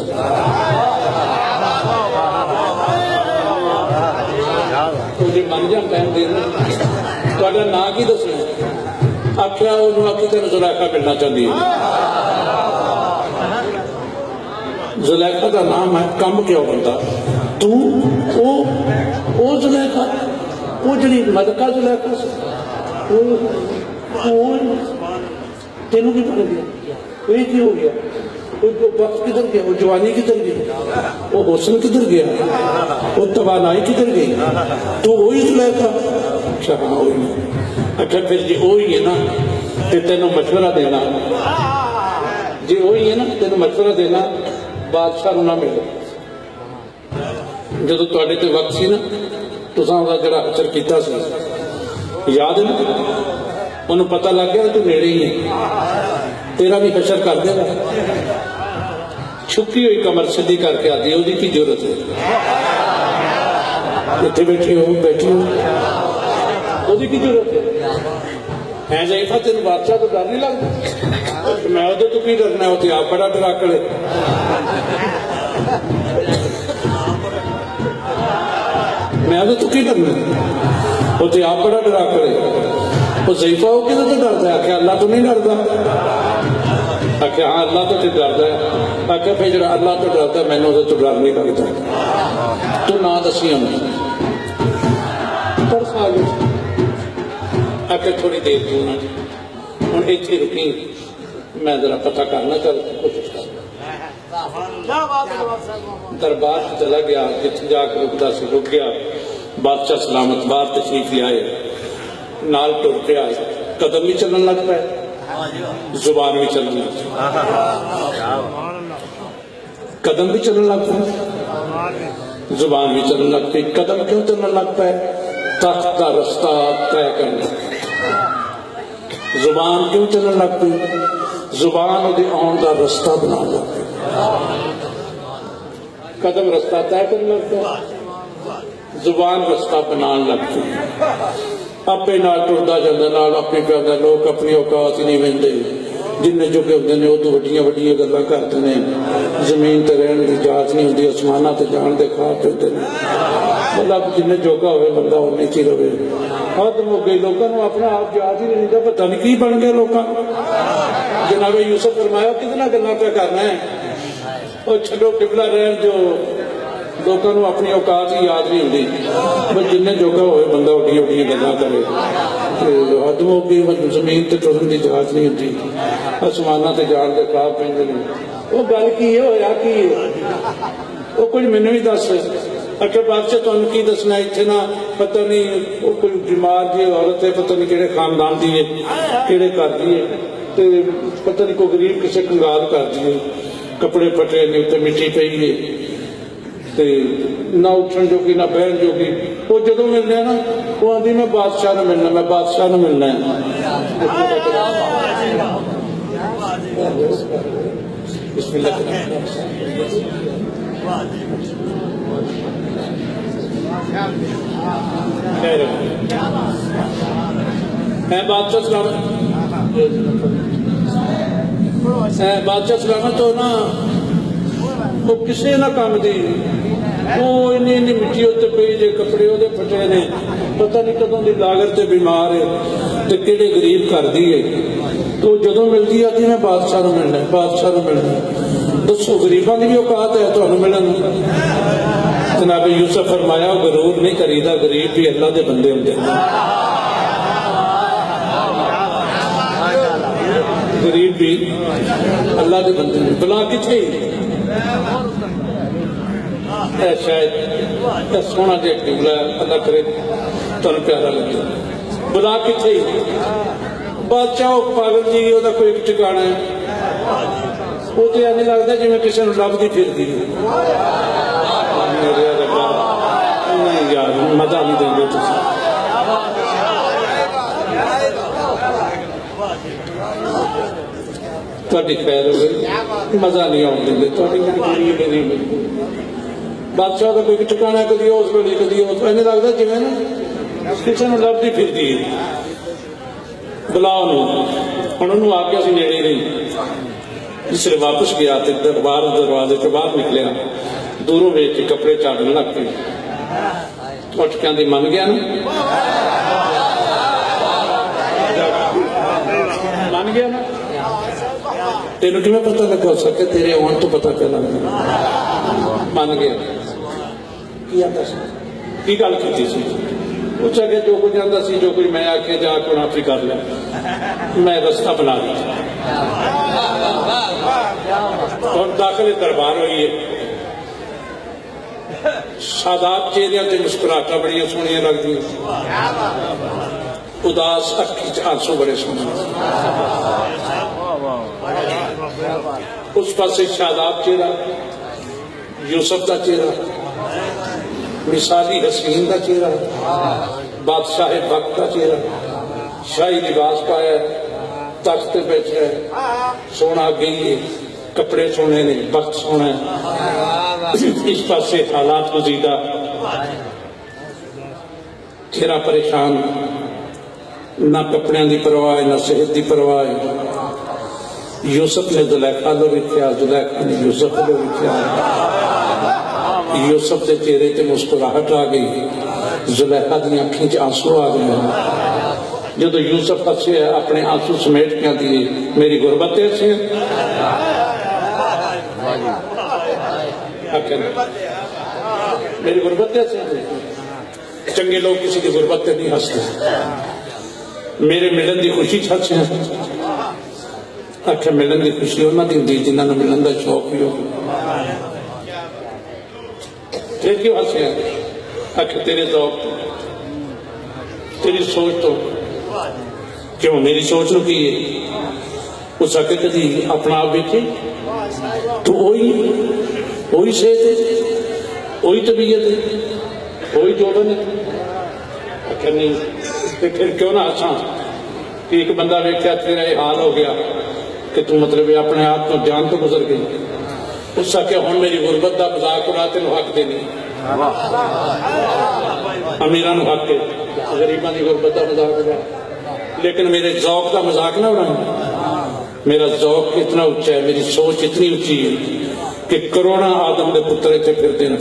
S6: من جان ٹائم دینا تہاڈا نام کی دسنا آخیا انہوں آخی تینوں زلیخا ملنا چاہتی ہے زلیخا کا نام ہے کم کیوں بنتا تو زلیخا وہ جڑی ملکہ زلیخا تینوں کی بن گیا یہ کی ہو گیا وہ وقت کدھر گیا وہ جوانی کدھر گئی وہ حسن کدھر گیا وہ توانائی کدھر گئی تو وہی زلیخا اچھا ہاں وہی اچھا پھر جی وہی ہے نا تو تینوں مشورہ دینا جی وہی ہے نا تینوں مشورہ دینا بادشاہ نہ ملے جدو تواڈے تے وقت سی نا تساں دا جڑا حشر کیتا سی یاد ہے نا انہوں پتہ لگ گیا تو نیڑے ہی ہے تیرا بھی حشر کر دے گا چھپی ہوئی کمر سدھی کر کے آتی ہے وہ کی ضرورت ہے اتنے بیٹھے ہو وہ کی ضرورت ہے ضعیفہ تین بادشاہ تو ڈر نہیں لگتا میں وہ تو کی ڈرنا ہے وہ تو آپ بڑا ڈرا کرے میں وہ تو کی ڈرنا وہ تو آپ بڑا ڈرا کرے وہ ضعیفہ وہ کدھر تو ڈرتا ہے آخر اللہ تو نہیں ڈرتا آخر ہاں اللہ تو ڈرتا ہے آخر پھر جڑا اللہ تو ڈرتا ہے میں نے تو ڈر نہیں لگتا تو نہ دسی ہمیں پرس آ گئی آخر تھوڑی دیر تو ہوں اتنے رکی میں ذرا پتہ کرنا چل کوشش کر دربار چلا گیا جتنے جا کے رکتا سے رک گیا بادشاہ سلامت باہر تشریف لے آئے نال ٹر کے آئے قدم بھی چلن لگ پائے زبان بھی چلن لگ پائے قدم بھی چلن لگ پائے زبان بھی چلن لگ پائے قدم کیوں چلن لگ پائے تخت کا رستہ طے کرنا زبان کیوں چلن لگ پئی؟ زبان وہ آن کا رستہ بنا لگ پئی، قدم رستہ طے کرنے لگ پیا، زبان رستہ بنا لگ پئی، اپنے نال ٹردا جاندے، نال اپنے پیادا، لوگ اپنی اوقات ہی نہیں وہندے، جن جو کہ ہوندے نے وہ تو وڈیاں وڈیاں گلاں کرتے ہیں، زمین تے رہن دی اجازت نہیں ہوندی، آسماناں تے جان دے خواب پھرتے ہیں، مطلب جن جوگا ہوئے بندہ اُنی چی رہے، ختم ہو گئی، لوگوں کو اپنا آپ یاد ہی نہیں رہتا، پتہ نہیں کی بن گیا لوگوں۔ جناب یوسف فرمایا کتنا گلاں پہ کرنا ہے، وہ چھڈو قبلہ رہن جو لوگوں کو اپنی اوقات ہی یاد نہیں ہوتی، بس جن جوگا ہوئے بندہ اڈیاں اڈیاں گلاں کرے، ختم ہو گئی، زمین تے ٹرن دی اجازت نہیں ہوتی، آسماناں تے جان دے خواب پیندے نے۔ وہ گل کی ہے، ہویا کی ہے، وہ کچھ مینوں بھی دس، اگر بادشاہ تمہیں کی دسنا اتنے نہ پتہ نہیں وہ کوئی بیمار جی عورت ہے، پتہ نہیں کہڑے خاندان دی ہے، کہڑے گھر دی ہے، تے پتہ نہیں کوئی غریب کسے کنگال کر دیے، کپڑے پھٹے نے، تے مٹی پئی ہے، تے نہ اٹھن جوگی نہ بہن جوگی، وہ جدوں ملنے ہیں نا وہ آندھی میں بادشاہ نہ ملنا، میں بادشاہ نہ ملنا ہے۔ بسم اللہ بادشاہ سلامت ہو نا، وہ کسے نہ کام دی، وہ انی مٹی اتنے پئی جے، کپڑے وہ پھٹے نے، پتہ نہیں کدوں دی لاغر تے بیمار ہے، تے کہڑے غریب کر دی ہے، تو جدوں ملتی آتی میں بادشاہ نو ملنا ہے، بادشاہ نو ملنا ہے۔ دسو غریباں دی بھی اوقات ہے تانوں ملن؟ جناب یوسف فرمایا غرور نہیں کریدا، غریب بھی اللہ دے بندے ہوندے ہیں، غریب بھی اللہ دے بندے ہیں۔ بلا کتھے اے شاید اے سونا جے قبلہ اللہ کرے تانوں پیارا لگے، بلا کتھے بادشاہ وہ پاگل جی وہ کوئی ایک ٹھکانا ہے، وہ تو ایسے لگتا ہے جی میں کسی نے لبھی پھرتی نہیں یار مزہ نہیں دیں گے تھی خیر ہو گئی، مزہ نہیں آن دیں گے تھی، بادشاہ کا کوئی ٹھکانا کدی اس ویلے کدی اس ایسے لگتا جی میں نا کسی نے لبھی پھرتی ہے۔ بلا ہوں انہوں آ کے اسی نیڑے نہیں، جس نے واپس گیا تے دربار دروازے کے باہر نکلیا، دوروں ویکھ کے کپڑے چاڑن لگ پے، اٹھ کے آندی من گیا نا، من گیا نا، تینوں کیویں پتہ لگا سکے تیرے آن تو پتہ پہ لگ گیا، من گیا کی آتا سی کی گل کی سی، پوچھا کہ جو کچھ آتا سی جو کچھ میں آکے جا کے آپ ہی کر لیا، میں رستہ بنا دیا اور داخل دربار ہوئی ہے، شاداب چہرے تے مسکراہٹاں بڑی سونیاں لگدی، اداس اکھی آنسو بڑے سونے، اس پاسے شاداب چہرہ، یوسف دا چہرہ، مثالی حسین دا چہرہ، بادشاہ وقت کا چہرہ، شاہی لباس پایا ہے، تخت پہ بیٹھا ہے، سونا گئی ہے، کپڑے سونے نے، وقت سونا ہے، اس پاس سے حالات گزیدہ، چہرہ پریشان، نہ کپڑے دی پرواہ نہ صحت دی پرواہ۔ یوسف نے زلیخا لو رکھیا، زلیخا نے یوسف لو رکھیا، یوسف کے چہرے تے مسکراہٹ آ گئی، زلیخا دی آنکھیں آنسو آ گئے، جدو یوسف ہسے اپنے آنسو سمیٹ کے دیے، میری غربت ایسے ہے، میری غربت ایسے ہے، چنگے لوگ کسی کی غربت تے نہیں ہستے، میرے ملن دی خوشی چھچ ہے، آخر ملن دی خوشی ہونا دی ہوندی جنہاں نے ملن دا شوق بھی ہو، پھر کیوں ہنسے ہیں؟ آخر تیرے ذوق تو، تیری سوچ تو، کیوں میری سوچ رو کی ہے؟ اس آکے کدی اپنا آپ بیٹھے تو وہی صحت ہے، وہی طبیعت ہے، وہی جوڑن ہے، آخر نہیں، پھر کیوں نہ ہنساں؟ کہ ایک بندہ ویکھیا تیرا یہ حال ہو گیا کہ تو مطلب اپنے آپ تو جان تو گزر گئی. اس کا کہ ہن میری غربت دا مذاق اڑا تینوں حق دینی امیراں نوں حق ہے غریباں دی غربت دا مذاق اڑا لیکن میرے ذوق دا مذاق نہ اڑانا. میرا ذوق اتنا اچھا ہے میری سوچ اتنی اچھی ہے کہ کروڑاں آدم دے پتر اتنے پھرتے ہیں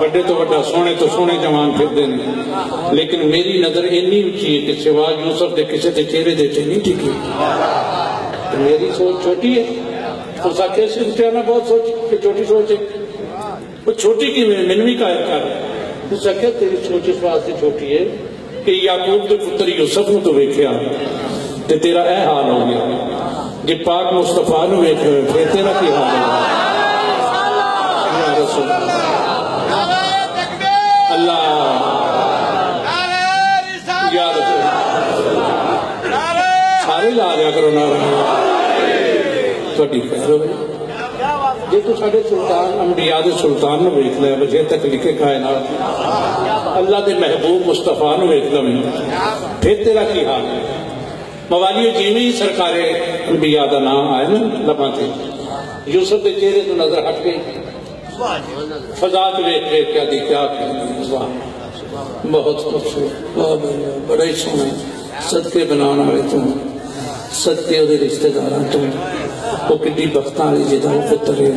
S6: بڑے تو بڑا سونے تو سونے جوان پھرتے ہیں لیکن میری نظر اینی اچھی ہے کہ سوا یوسف دے کسی دے چہرے دے چ نہیں ٹکی. میری سوچ چھوٹی ہے تو ساکھے سے نا بہت سوچ کہ چھوٹی سوچ ہے وہ چھوٹی کی من بھی قائل کر تو ساکھے تیری سوچ اس واسطے چھوٹی ہے کہ یعقوب دے پتر یوسف نو تو ویکھیا تے تیرا اے حال ہو گیا جی پاک مصطفیٰ نو ویکھے پھر تیرا کی حال ہوگا. یا رسول اللہ یا رسول سارے لا لیا کرو نعرہ تھوڑی خیر ہوگی. جی تو ساڑھے سلطان انبیاء دے سلطان نو ویکھ لے وجہ تک لکھے کائنات اللہ دے محبوب مصطفیٰ نو ویکھ لے پھر تیرا کی حال ہے. موالیو جیویں ہی سرکار انبیاء دا نام آئے نا لباں تے یوسف دے چہرے تو نظر ہٹ گئی فضا تو ویکھ ویکھ کیا دی کیا بہت خوبصورت بڑا ہی سونا صدقے بنانا والے تم صدقے وہ رشتہ داراں تم وہ کڈی بختاں والی جدا وہ پتر ہے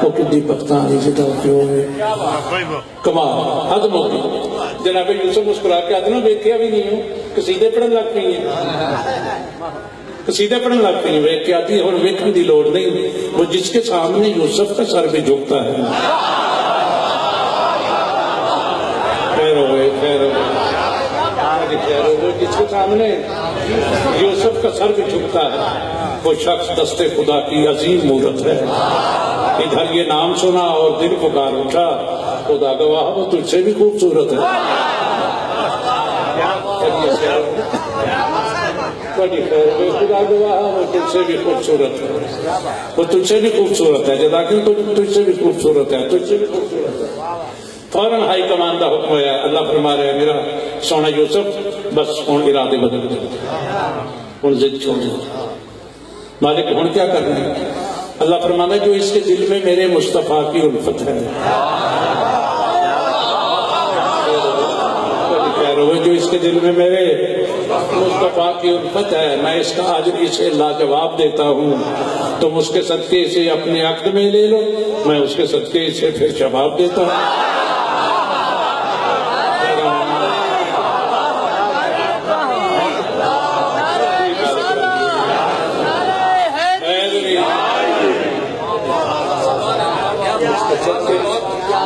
S6: وہ کڈی بختاں والی جدا وہ پیو ہے کمال حد موقع جناب یوسف مسکرا کے آدھنا ویکھیا بھی نہیں ہوں قصیدے پڑھن لگ پئی ہیں قصیدے پڑھن لگ پئی ہیں ویکھ کے آتی اور ویکھن دی لوڑ نہیں وہ جس کے سامنے یوسف کا سر بھی جھکتا ہے. خیر ہوئے خیر ہوئے خیر ہوئے جس کے سامنے یوسف کا سر بھی جھکتا ہے وہ شخص دست خدا کی عظیم مورت ہے. ادھر یہ نام سنا اور دل پکار اٹھا خدا گواہ وہ تجھ سے بھی خوبصورت ہے. خدا گواہ وہ تجھ سے بھی خوبصورت ہے وہ تجھ سے بھی خوبصورت ہے جداکن تجھ سے بھی خوبصورت ہے تجھ سے بھی خوبصورت ہے. فوراً ہائی کمان کا حکم ہوا اللہ فرما رہے میرا سونا یوسف بس ہوں ارادے بدل دے ہوں ضد چھوڑ دے مالک ہوں کیا کرنا ہے. اللہ فرمانا جو اس کے دل میں میرے مصطفیٰ کی الفت ہے جو اس کے دل میں میرے مصطفیٰ کی الفت ہے میں اس کا آج اسے لاجواب دیتا ہوں تم اس کے صدقے اسے اپنے عقد میں لے لو میں اس کے صدقے اسے پھر جواب دیتا ہوں.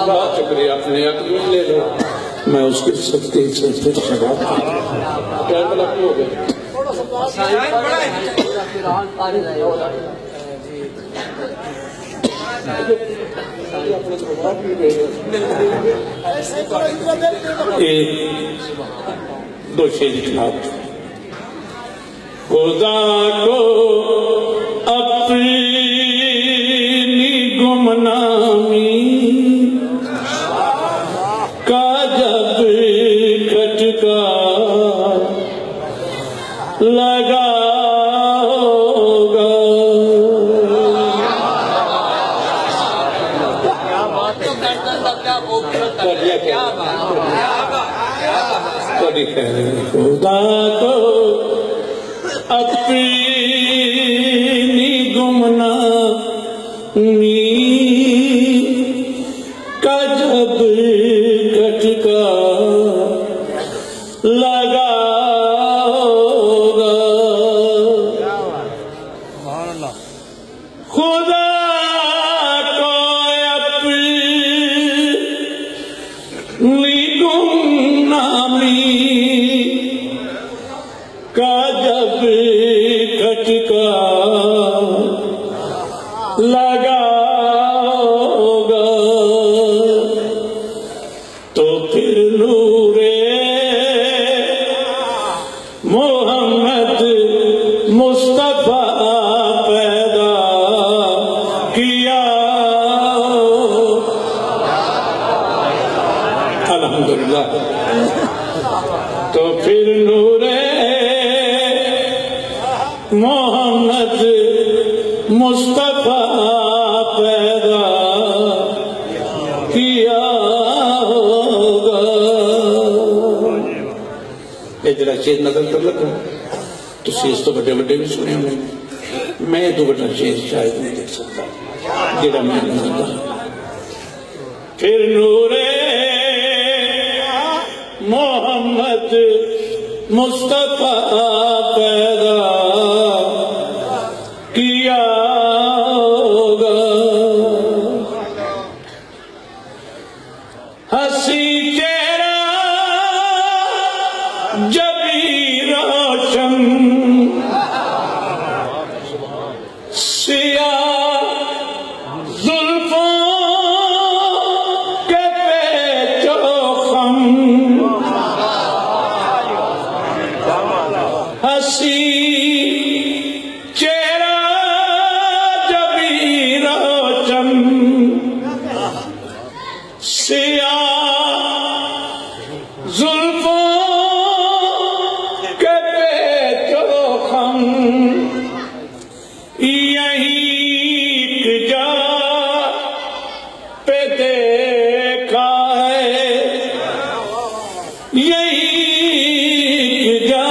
S6: بہت شکریہ اپنے عقد میں لے لو میں اس کے صدقے سے پھر جواب دیتا ہوں. کیا غلطی ہو گئی دو شیر جناب خدا کو اپنی گمنامی کا جب کھٹکا لگا ہوگا خدا کو اپنی گمنامی کا جب کھٹکا لگا ہوگا خدا کو اپنی گمنامی کا جب کھٹکا لگا ہوگا تو پھر نورے تو پھر نور محمد مصطفیٰ پیدا کیا ہوگا. یہ جڑا شیر نظر کر لگا تو اس تو بڑے بڑے بھی سنے ہوئے. میں تو بڑا شیر شاید نہیں دیکھ سکتا جڑا میں نظر کر. پھر نور محمد مصطفیٰ پیدا کیا ہوگا. ہنسی چہرہ جبھی روشن سیاہ زلفوں کے پیچ و خم ہنسی چہرہ جبھی روشن سیاہ زلفوں کے پیچ و خم یہی جا پہ دیکھا ہے یہی جا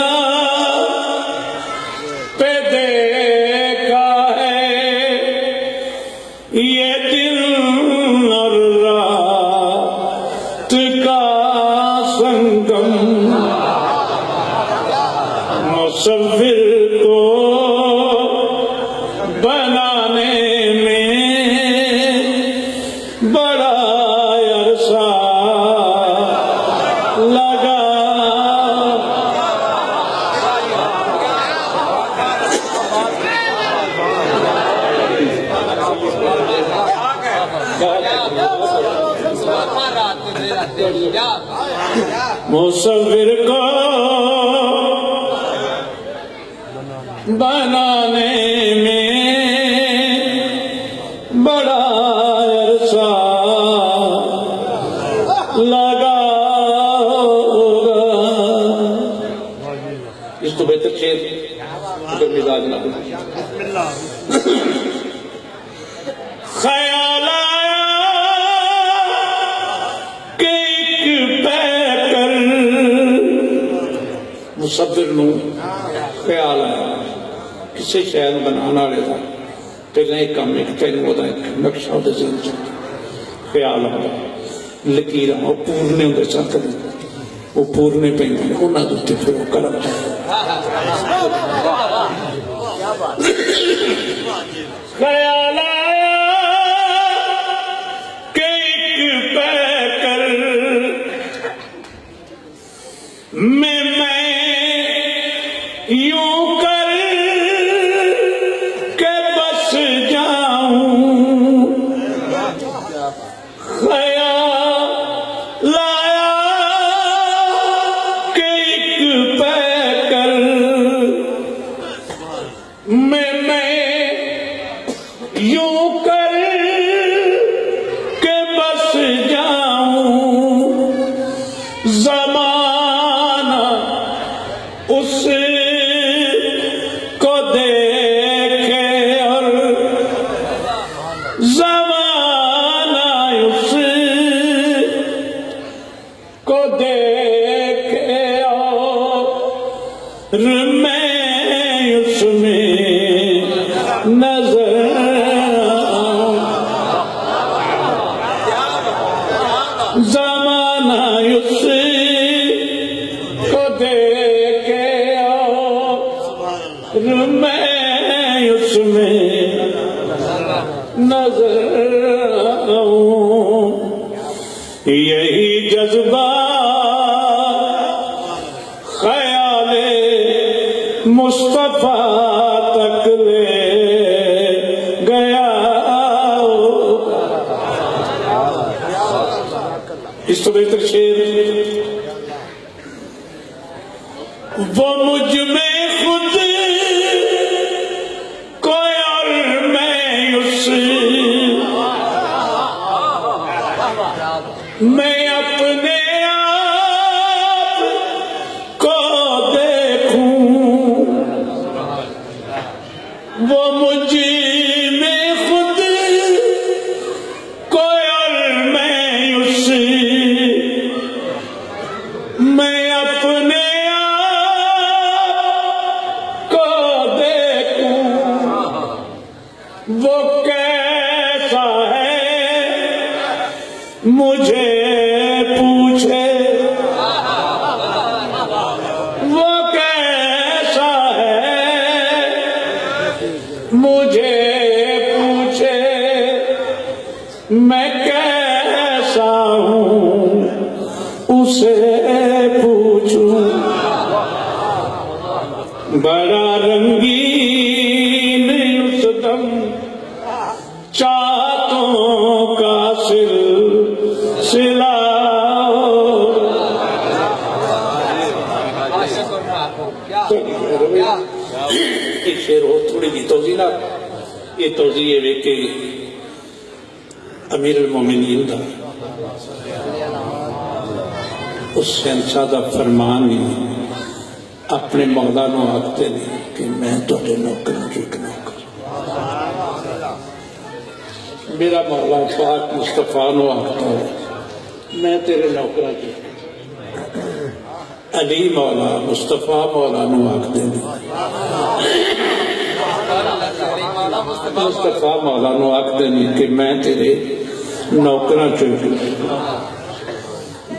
S6: پہ دیکھا ہے یہ دل اور رات کا سنگم مصور کو بنانے میں بڑا عرصہ لگا. مصور کو بنانے میں بڑا عرصہ لگا ہوگا. اس تو بہتر شعر اگر مزاج نہ ہو. خیال آیا کہ ایک پیکر مصور نو خیال آیا کسی شاید بنانا لے تھا پہلے ایک کام ایک پہلے ہوتا ہے نقشہ ہوتا ہے ذہن چاہتا خیال آتا لکیر وہ پورنے ہوتے چاہتا ہے وہ پورنے پہ ہونا دوتے پھر وہ قلم چاہتا خیال آیا کہ ایک پیکر میں یوں کر کے بس جاؤں. خیال آیا کہ ایک پیکر میں یوں کر کے بس جاؤں. زمانہ اس کو دیکھے اور زمانہ اس کو دیکھے اور میں اس میں نظر زمانہ اس کو دیکھے اور میں اس میں نظر آؤں. یہی جذبہ خیال مصطفیٰ تک لے گیا. اس تو بہتر شعر وہ مجھ میں خود کوئی اور میں اس میں اپنے آپ کو وہ کیسا ہے مجھے پوچھے، وہ کیسا ہے مجھے پوچھے، میں کیسا ہوں اسے پوچھوں، بڑا رنگین اس دم چاہتوں کا سلسلہ، یہ شعر ہو تھوڑی جی توضیح نہ، یہ توضیح ہے کہ امیر المومنین دا اس شہنشاہ دا فرمان ہی اپنے مولا نو آکھتے نہیں کہ میں تھوڑے نوکر جو ایک نوکر، میرا مولا پاک مصطفیٰ نو آکھتا ہے میں تیرے نوکر جو، علی مولا مصطفیٰ مولا نو آکھتے نہیں، مصطفیٰ مولا نو آکھتے نہیں کہ میں تیرے نوکر جو،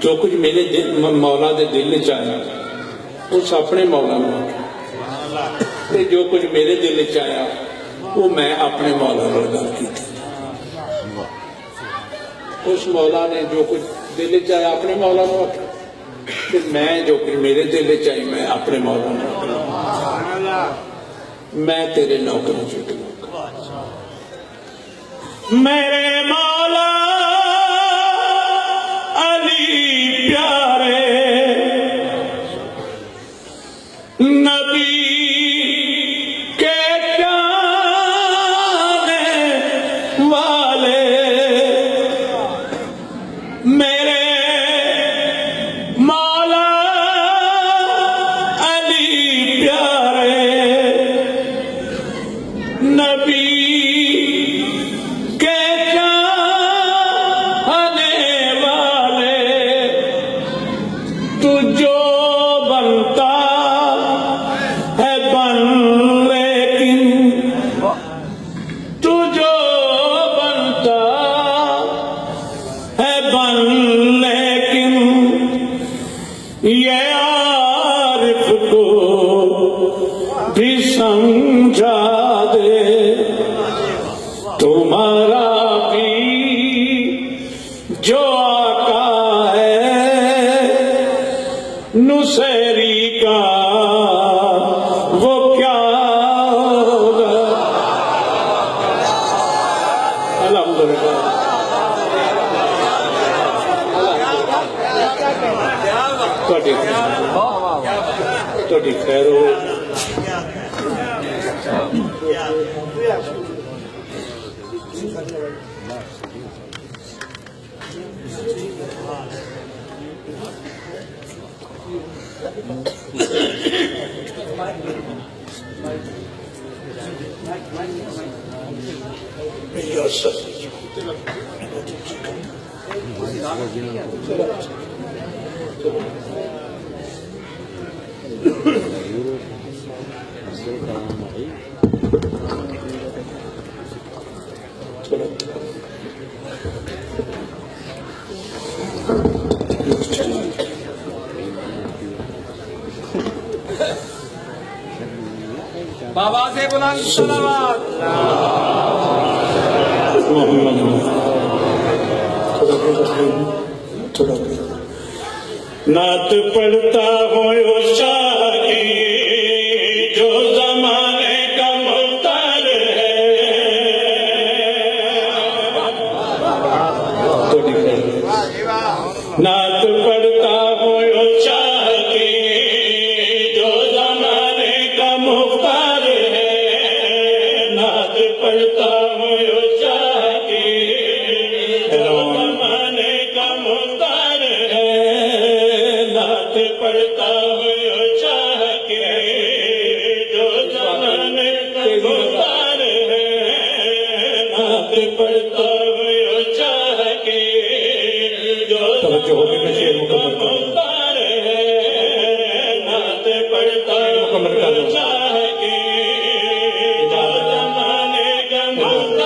S6: جو کچھ میرے مولا دے دل چاہیا اس اپنے مولا نو، جو کچھ میرے دل چاہیا وہ میں اپنے مولا نو گل کی تھی، اس مولا نے جو کچھ دل چاہیا اپنے مولا نو، میں جو کچھ میرے دل چاہی میں اپنے مولا نو، میں تیرے نوکر جو، میرے مولا علی پیارے نبی کے جانے والے، میرے مولا علی پیارے نبی کے جانے والے، تو جو بنتا ہے بن، لیکن تو جو بنتا ہے بن، لیکن یہ عارف کو بھی سمجھا دے، تمہارا بھی جو آقا ہے نصیری کا وہ کیا ہوگا، الحمدللہ تھوڑی خیر ہو،
S1: بابا سے بلند صلوات،
S6: نعت پڑھتا ہوں اس شاہ کی جو زمانے کا مختار ہے، نعت پڑھتا ہوں اس شاہ کی جو زمانے کا مختار ہے، نعت پڑھتا ہوں اس شاہ کی جو زمانے کا مختار ہے، نعت پڑھتا ہوں اس شاہ کی جو زمانے کا مختار ہے، نعت پڑھتا ہوں اس شاہ کی جو زمانے کا مختار ہے، نعت پڑھتا ہوں اس شاہ کی جو زمانے کا مختار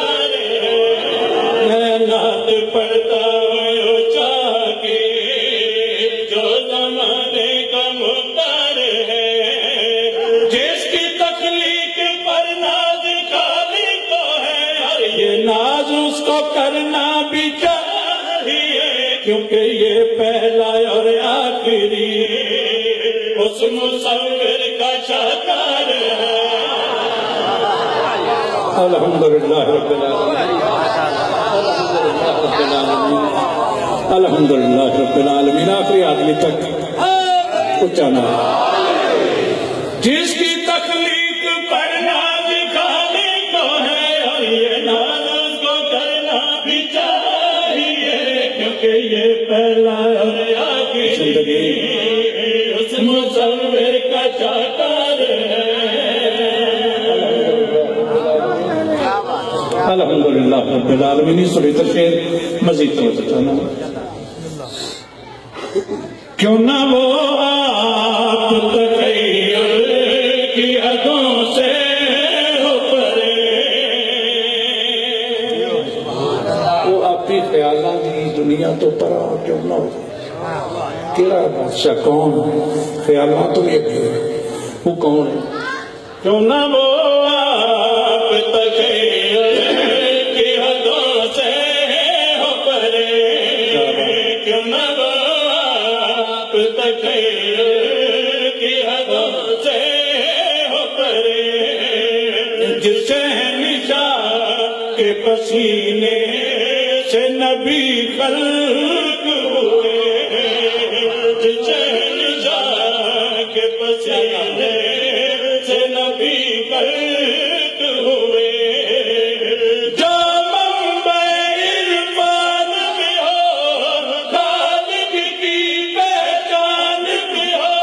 S6: کو کرنا بھی چاہیے کیونکہ یہ پہلا اور آخری اس مصور کا شاہکار ہے الحمدللہ رب العالمین الحمدللہ رب العالمین آخری آدمی تک اچھانا جس کی تخلیق پر ناز خالق کو ہے اور یہ ناز اس کو کرنا بھی چاہیے کیونکہ یہ پہلا اور آخری زندگی اس مصور کا شاہکار ہے الحمدللہ رب العالمین سوری تشہیر مزید توجہ چاہنا کیوں نہ وہ آپ تخیل کی حدوں سے ہو پرے وہ اپنی خیالات کی دنیا تو پرا کیوں نہ ہو تیرا بادشاہ کون ہے خیالات تو ایک ہے وہ کون ہے کیوں نہ وہ آپ تخیل کی حدوں سے ہو پرے کیوں نہ وہ تخیل کی حدوں سے ہو پرے جسے نشاء کے پسینے سے نبی خلق ہوئے جسے نشاء کے پسینے سے نبی خلق ہوئے جو منبع عرفان میں ہو خالق کی پہچان میں ہو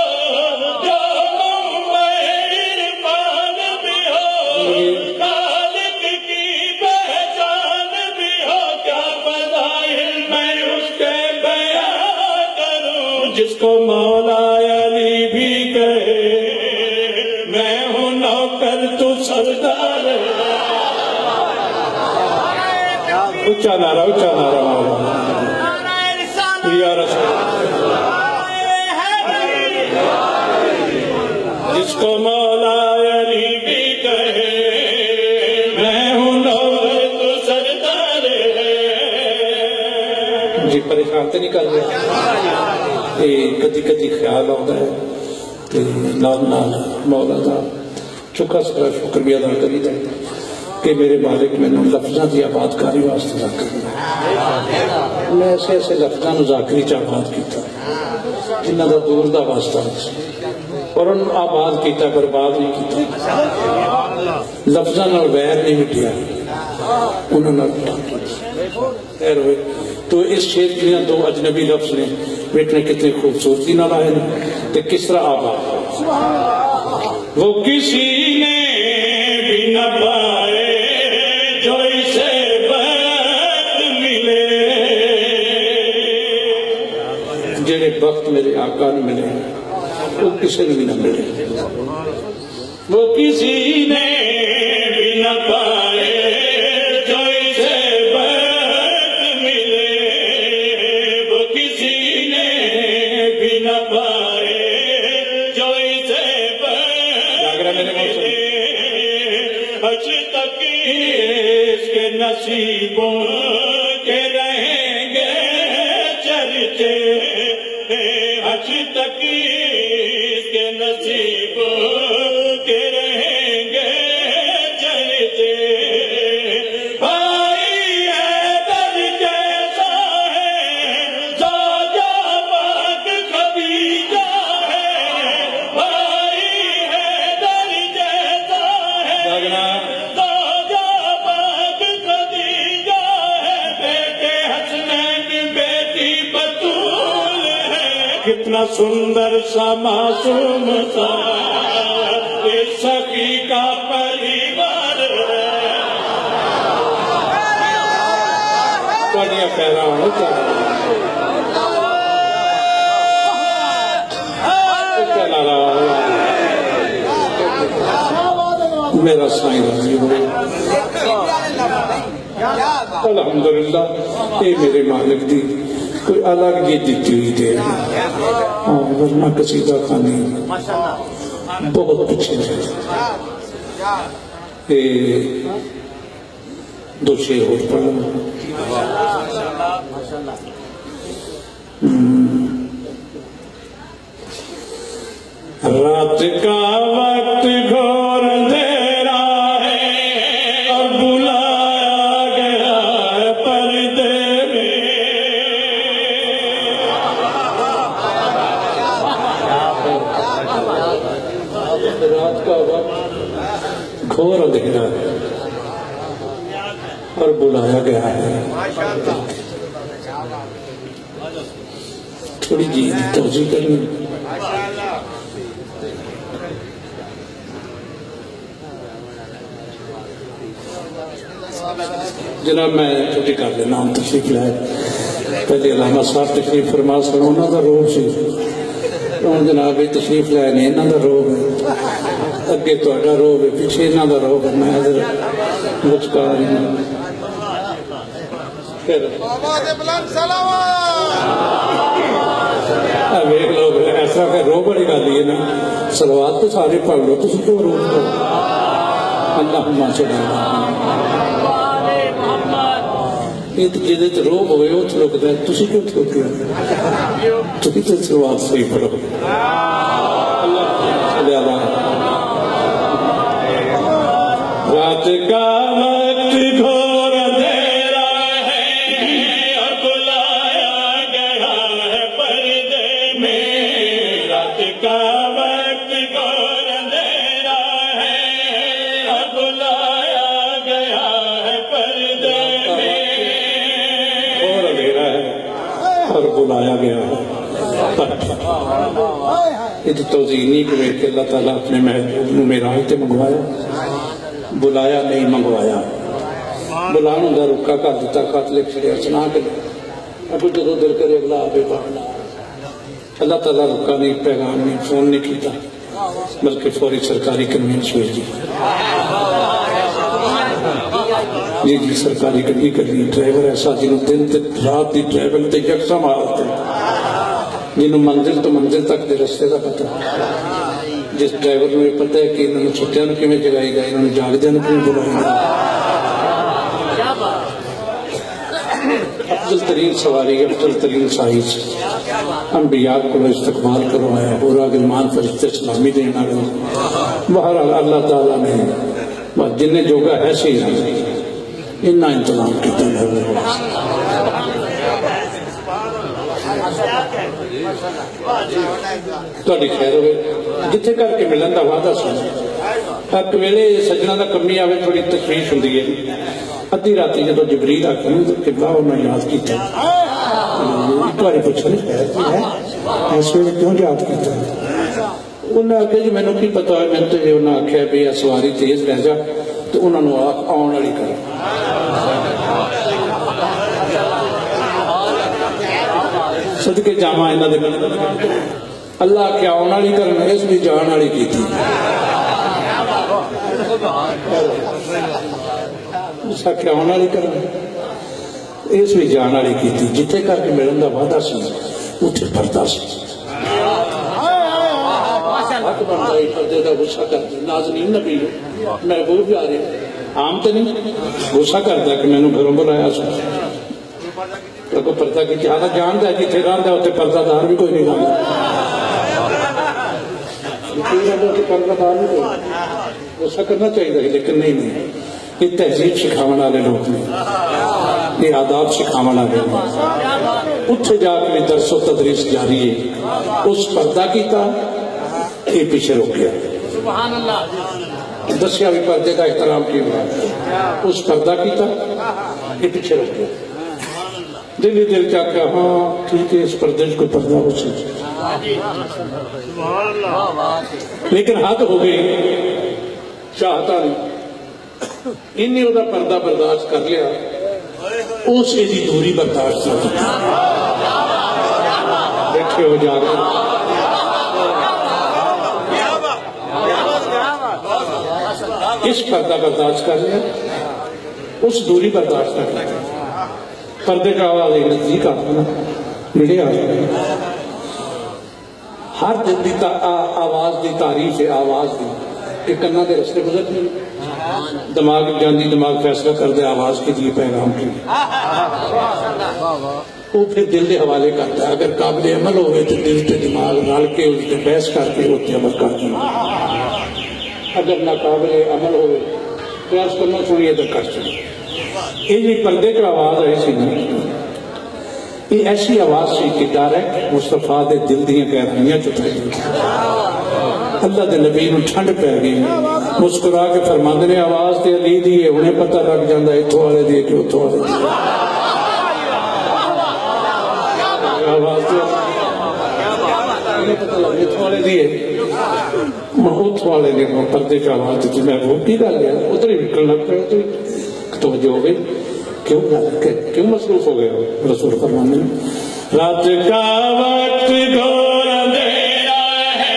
S6: جو منبع عرفان میں ہو خالق کی پہچان میں ہو کیا فضائل میں اس کے بیان کروں جس کو مولا علی بھی کہے میں ہوں نوکر تو سردار اچھا نعرہ یا رسول جس کو مولا علی بھی کہے میں ہوں نوکر تو سردار جی پریشان تو نہیں کر رہے کدی کدی خیال ہوتا ہے نال مولا دا چکا سکا شکر بھی ادا کری جائے کہ میرے مالک میں لفظاں دی آباد کاری واسطے ذاکر میں ایسے ایسے لفظاں نو ذاکری چا آباد کیتا جنہ دا دور دا واسطہ اور ان آباد کیتا برباد نہیں کیتا لفظاں نال ویر نہیں مٹیا انہوں نے خیر ہوئے تو اس شیر کی دو اجنبی لفظ نے بیٹنے کتنے خوبصورتی نہ لائے تو کس طرح آباد وہ کسی نے بھی نہ پائے جو اسے وقت ملے جڑے وقت میرے آقا نے ملے وہ کسی نے بھی نہ ملے وہ کسی نے بھی نہ پائے جو اسے وقت ملے وہ کسی نے بھی نہ پائے جو اسے حج تک اس کے نصیبوں کے رہیں گے چرچے حج تک اس کے نصیبوں کے رہیں گے چرچے بھائی حیدر جیسا ہے زوجہ پاک خدیجہ ہے بھائی حیدر جیسا ہے زوجہ پاک خدیجہ ہے بیٹے حسنین بیٹی بطول ہے کتنا سندر سا معصوم سا اس سخی کا پریوار ہے بڑھیا پیران ہوتا ہے میرا سائن راضی ہوئے الحمدللہ یہ میرے مالک دی کوئی الگ یہ دیتی ہوئی دے ورنہ قصیدہ خانی بہت پچھے ہے دو شیر اور پڑھ لوں رات کا وقت گھور اندھیرا ہے اور بلایا گیا ہے پردے میں رات کا وقت گھور اندھیرا ہے اور بلایا گیا ہے تھوڑی جی توجہ کرنی جناب میں چھوٹی کر لینا ہم تشریف لائے پہلے علامہ صاحب تشریف فرما سن انہوں دا روب سی ہوں جناب تشریف لائے نے انہوں دا روب ہے اگے تہاڈا روب ہے پیچھے انہوں دا روب ہے میں حضر مجھکار ایک لوگ ایسا کہ رو بڑی گل ہے نا صلوات تو سارے پڑھ لو تسی کیوں رو پڑھو اللہم صلی یہ جہدے تے روب ہوئے وہ تھوکدا ہے تسی کیوں تھوکے ہو تسی تے صلوات صحیح پڑھو اللہ صلی اللہ رات کا وقت گھور اندھیرا ہے اور بلایا گیا ہے پردے میں رات کا وقت گھور اندھیرا ہے اور بلایا گیا ہے پردے میں اور اندھیرا ہے اور بلایا گیا ہے یہ توضیح نہیں کہ کہ اللہ تعالیٰ اپنے محبوب نے معراج تے منگوایا بلایا نہیں منگوایا بلانا دا رکا کر دیتا خط لکھ چھڑیا سنا کے اب جدو دل کرے اگلا آبے پڑھنا اللہ تعالیٰ رکا نہیں پیغام نہیں فون نہیں کیتا بلکہ فوری سرکاری کنوینس ہوئی جی سرکاری گڈی کرنی ڈرائیور ایسا جنہوں دن تے رات دی ڈرائیور تے یکساں مارتے جنہوں منزل تو منزل تک دے رستے کا پتہ جس ڈرائیور نے پتہ ہے کہ انہوں نے چھٹیاں نو کیویں جگائی گا انہوں نے جاگدیاں نو کیویں بلائی گا افضل ترین سواری افضل ترین سائز انبیاء کو استقبال کروایا پورا گلمان فرشتے سلامی دینا بہرحال اللہ تعالیٰ نے جن جوگا ایسے ہی اتنا انتظام کیتا ہے تہاڈی خیر ہوئے جتھے کر کے ملن دا وعدہ سی ایک ویلے سجنا دا کمی آوے تھوڑی تشویش ہوندی ہے ادھی راتی جدو جبریل آ کے قبلہ انہوں نے یاد کیتا تمہاری پوچھا نہیں خیر کی ہے اس ویلے کیوں یاد کیتا انہوں نے آخیا جی مینوں کی پتا ہے میں تو یہ انہوں نے آخیا بھی سواری تیز رہ جا تو انہوں نے آن والی کر صدقے جامع انہوں نے اللہ کیا آن والی کرنا اس بھی جان والی کی تھی اس کا کیا آن والی کرنا اس بھی جان والی کی تھی جتنے کر کے ملن دا وعدہ سی اتنے پردہ سی حق بنتا ہی پردے کا غصہ کرتے نازنین نبی محبوب بھی آ رہے عام تو نہیں غصہ کرتا کہ میں نے گھروں بلایا سا تو پردہ کی چاہتا جانتا ہے جتنے رہتا ہے اتنے پردہ دار بھی کوئی نہیں رہتا پردہ دار بھی کوئی غصہ کرنا چاہیے لیکن نہیں یہ تہذیب سکھاون والے لوگ ہیں یہ آداب سکھاون والے لوگ اتنے جا کے درس و تدریس جاری ہے اس پردہ کیتا یہ پیچھے رک گیا
S1: سبحان اللہ
S6: دسیا بھی پردے کا احترام کیا اس پردہ کیتا یہ پیچھے رک گیا دل ہی دل کیا کہ ہاں ٹھیک ہے اس پردے کو پردہ ہو سکے لیکن حد ہو گئی چاہتا نہیں انہیں وہ پردہ برداشت کر لیا اس دی دوری برداشت کر لیا بیٹھے ہو جا رہے اس پردہ برداشت کر لیا اس دوری برداشت کر لیا پردے کا آواز نزدیک آنا ملے آ جائے ہر دن دی آواز دی تعریف ہے آواز دی کہ کنا دے رستے گزر نہیں دماغ جاندی دماغ فیصلہ کر دے آواز کی دیئے پیغام کی وہ پھر دل دے حوالے کرتا ہے. اگر قابل عمل ہوئے تو دل تے دماغ رل کے اس نے بحث کر کے ہوتے عمل کر دیں. اگر ناقابل عمل ہوئے پریاس کرنا سنیے تو کر چکے. یہ جی پردے کی آواز آئی سی نا، یہ ایسی آواز سی کہ ڈائریکٹ مصطفیٰ دے دل دیاں گہرائیاں چٹائی. اللہ دے نبی نو ٹھنڈ پہ گئی، مسکرا کے فرماندے نے آواز تے علی دی ہے، انہیں پتہ لگ جاندہ اتھوں والے دی کہ اتھوں والے دی. آواز تے انہیں پتہ لگ اتھوں والے دی ہے، اتھوں والے دی پردے کی آواز تے میں وہ کی گل ہے ادھر ہی نکل لگ پہ توجہ ہو گئی. کیوں مصروف ہو گئے ہو؟ رسول فرمانے میں رات کا وقت گھور اندھیرا ہے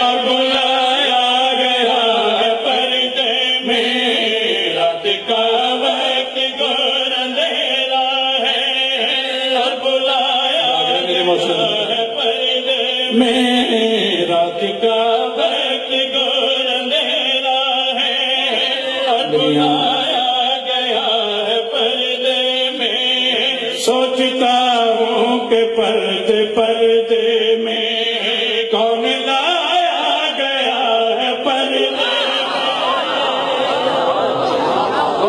S6: اور بلایا گیا ہے پردے میں. رات کا وقت گھور اندھیرا ہے اور بلایا گیا ہے پردے میں. رات کا وقت گھور اندھیرا ہے اور بلایا سوچتا ہوں کہ پردے پردے میں کون لایا گیا ہے پردے میں.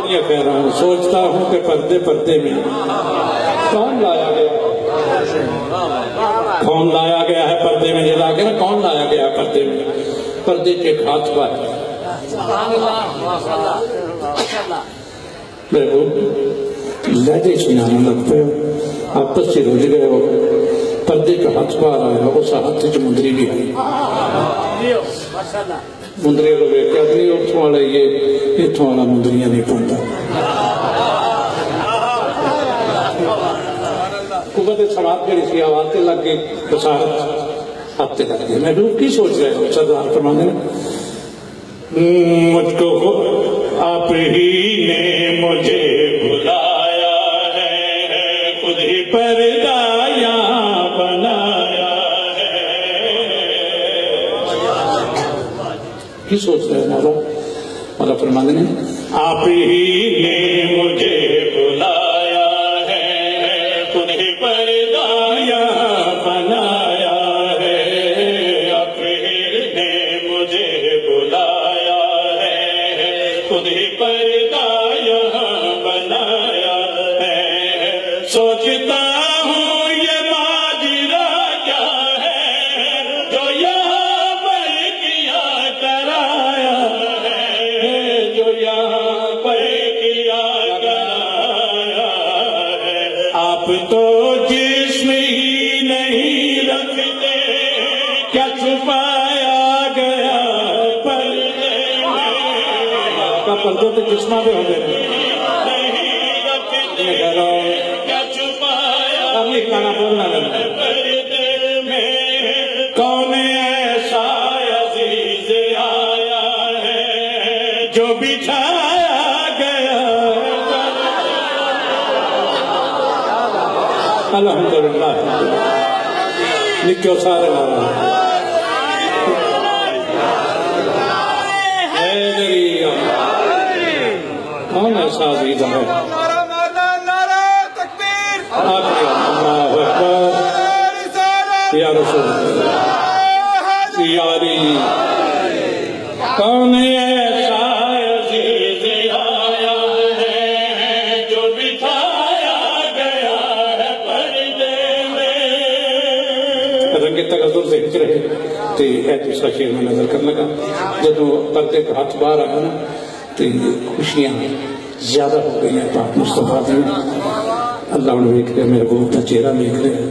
S6: یہ کہہ رہا ہوں سوچتا ہوں کہ پردے پردے میں کون لایا گیا، کون لایا گیا ہے پردے میں. یہ لاگے نا کون لایا گیا ہے پردے میں. پردے کے ہاتھ پر لہجے چھینانے لگ پہ ہو، آپس سے رج گئے ہو، پردے کا ہاتھ پار آیا، اس ہاتھ سے مندری بھی آئی. مندری کو بے کہت نہیں اتھوں والا یہ اتھوں والا مندریاں نہیں پہنتا. قوت سماعت کری سی آواز تے لگ گئی، بصارت ہاتھے لگ گئی. میں کی سوچ رہے ہوں سردار فرمانے نے مجھ کو آپ ہی نے مجھے بلایا ہے، خود ہی پردہ یہاں بنایا ہے. کی سوچ رہے ہیں مولا فرمانے نے آپ ہی نے مجھے بلایا ہے، خود ہی پردہ یہاں بنایا ہے. آپ ہی نے مجھے بلایا ہے، خود ہی پردہ یہاں بنایا ہے. سوچتا ہوں یہ ماجرا کیا ہے جو یہاں پر کیا کرایا ہے، جو یہاں پر کیا کرایا ہے. آپ تو جسم ہی نہیں رکھتے، کیا چھپایا گیا پردے میں. کا پردے تو جسمہ بھی ہو گئے کھانا بولنا پردے میں. کون ایسا عزیز آیا ہے جو بچھایا گیا. الحمدللہ نکیو سارے نارا کون ایسا عزیز ہے. یا رسول یاری کون ایسا عزیز آیا ہے جو بٹھایا گیا ہے پردے میں. رنگ تغزل سے ہچ رہے تو اے دوسرا شیر میں نظر کرنے لگا. جب پردے کا ہاتھ باہر آیا نا تو خوشیاں زیادہ ہو گئی ہیں پاک مصطفیٰ دی. اللہ انہوں دیکھ رہے، محبوب کا چہرہ دیکھ رہے،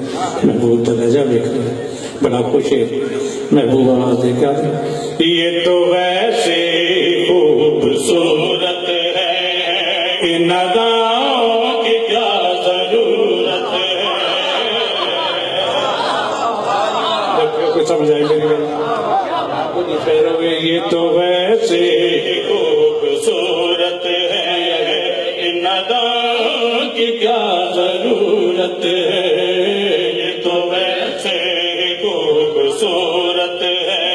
S6: محبوب کا لہجہ دیکھ رہے، بڑا خوش ہے. محبوب آواز دے کیا دے یہ تو ویسے خوبصورت ہے، ان اداؤں کی کیا ضرورت ہے. کوئی سمجھ آئی میری بات؟ یہ تو ویسے خوبصورت ہے، ان اداؤں کی کیا ضرورت ہے. یہ تو ویسے خوبصورت ہے،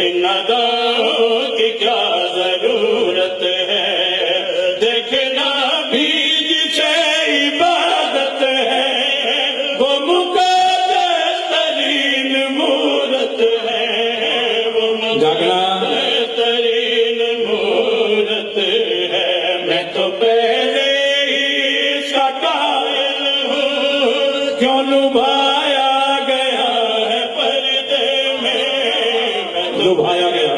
S6: ان اداؤں کی کیا ضرورت جاگنا ترین مورت ہے میں تو پہلے ہی اس کا قائل ہوں کیوں لبھایا گیا ہے پردے میں لبھایا گیا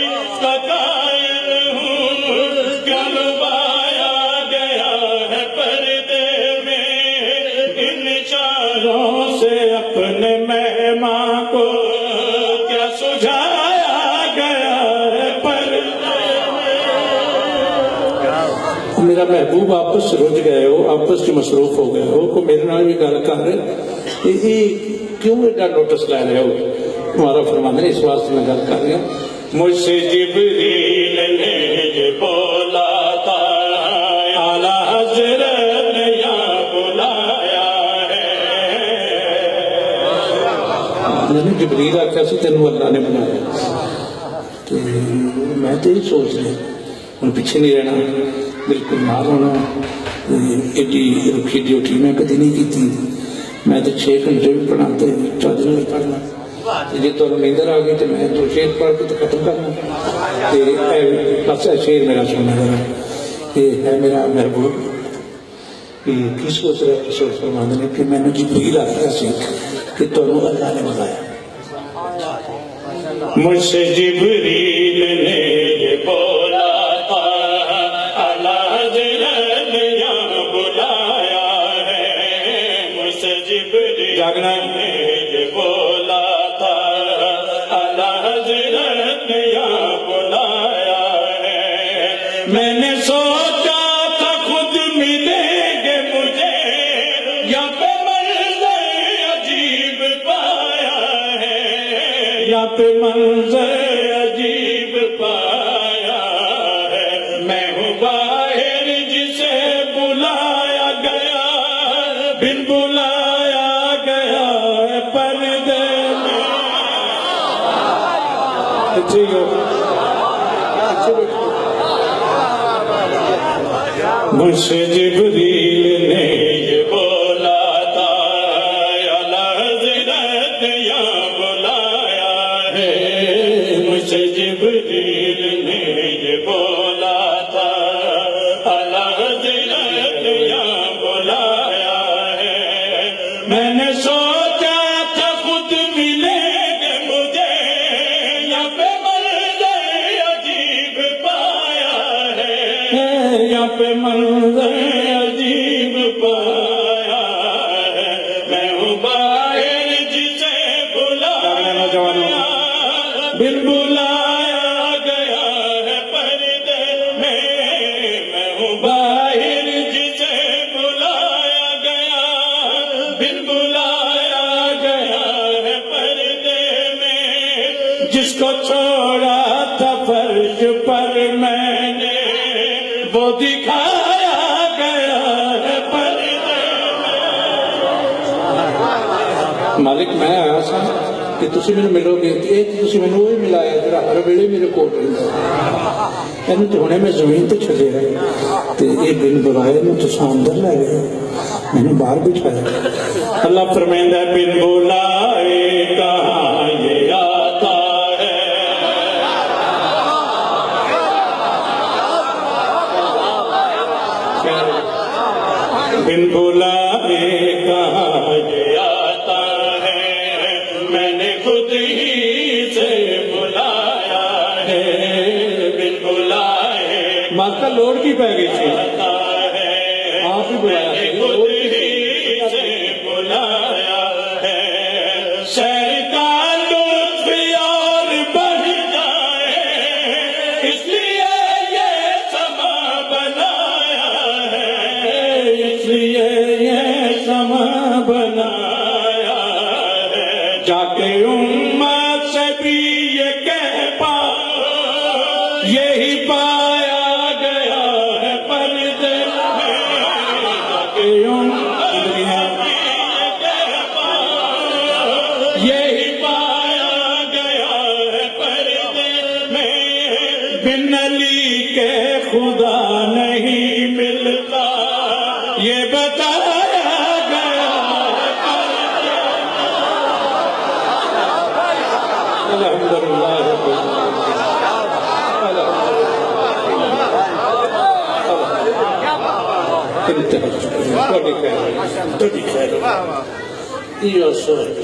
S6: اس کا قائل ہوں کیوں لبھایا گیا ہے پردے میں ان اشاروں سے اپنے مہمان کو کیا سجھایا گیا ہے پردے میں میرا محبوب آپس رج گئے ہو آپس کی مصروف ہو گئے ہو کو میرے نال بھی گل کر رہے یہ کیوں ایڈا نوٹس لے رہے ہو تمہارا فرمان ہے اس واسطے میں گل کر رہی ہوں مجھ سے جبریل نے یہ بولا تھا اعلی حضرت نے یہاں بلایا ہے میں نے جبریل آخیا سی تینوں اللہ نے بلایا میں تو یہ سوچ رہا ہوں پیچھے نہیں رہنا بالکل نال ہونا ایڈی رکھی ڈیوٹی میں کدی نہیں کی تھی میں تو 6 گھنٹے بھی پڑھاتے چادر بھی پڑھنا جی تو نیندر آ گئی تو میں تو شیر پڑھ کے تو ختم کرنا بس شیر میرا سننا ذرا یہ ہے میرا محبوب یہ کی سوچ رہا ہے سوچ فرمانے نے کہ میں نے جبریل آخیا سی کہ تمہیں اللہ نے بلایا مجھ سے جبریل نے یہ بولا تھا اعلی حضرت نے یہاں بلایا ہے مجھ سے جبریل جاگنا نے یہ بولا تھا اعلی حضرت نے یہاں بلایا ہے میں نے سوچا تھا خود ملیں گے مجھے یا پہ منظر عجیب پایا ہے یا پہ منظر عجیب پایا ہے میں ہوں باہر جسے بلایا گیا بن بلایا گیا ہے پردے میں مجھ سے جبریل نے یہ بولا تھا اعلی حضرت نے یہاں بلایا ہے مجھ سے جبریل نے یہ بولا تھا اعلی حضرت نے یہاں بلایا ہے میں نے سوچا تھا خود ملیں گے مجھے یا پہ منظر عجیب پایا ہے یا پہ منظر عجیب پایا ہے میں ہوں باہر جسے بلایا گیا بن بلایا گیا ہے پردے میں میں ہوں باہر جسے بلایا گیا بن بلایا گیا ہے پردے میں جس کو چھوڑا تھا فرش پر میں نے وہ دکھایا گیا ہے پردے میں مالک میں آیا سا کہ تسی میں ملو گے کہ تسی میں وہی ملایا جڑا ہر ویلے میرے کول رہندا اینو تے ہنے میں زمین تے چھڈیا ہے تے یہ بن بلائے نو تساں اندر لے گئے میں نے باہر بٹھایا اللہ فرمائندا ہے بن بلائے کہاں یہ آتا ہے بن بلائے کہاں یہ آتا ہے میں نے خود ہی سے بلایا ہے بن بلائے ماتا لوڑ کی پہ گئی تھی آپ ہی بلایا خود ہی سے بلایا ہے شہر کا لطف اور بڑھ جائے اس لیے یہ سما بنایا ہے اس لیے یہ سما بنایا ہے جا کے امت سے بھی یہ کہہ پا یہی پایا گیا ہے پردے میں جا کے امت سے بھی یہ کہہ پا یہی پایا گیا ہے پردے میں بن علی کے خدا نہیں ملتا یہ بتایا گیا ہے الحمدللہ انتہائی بڑی خیر یہ اثر ہے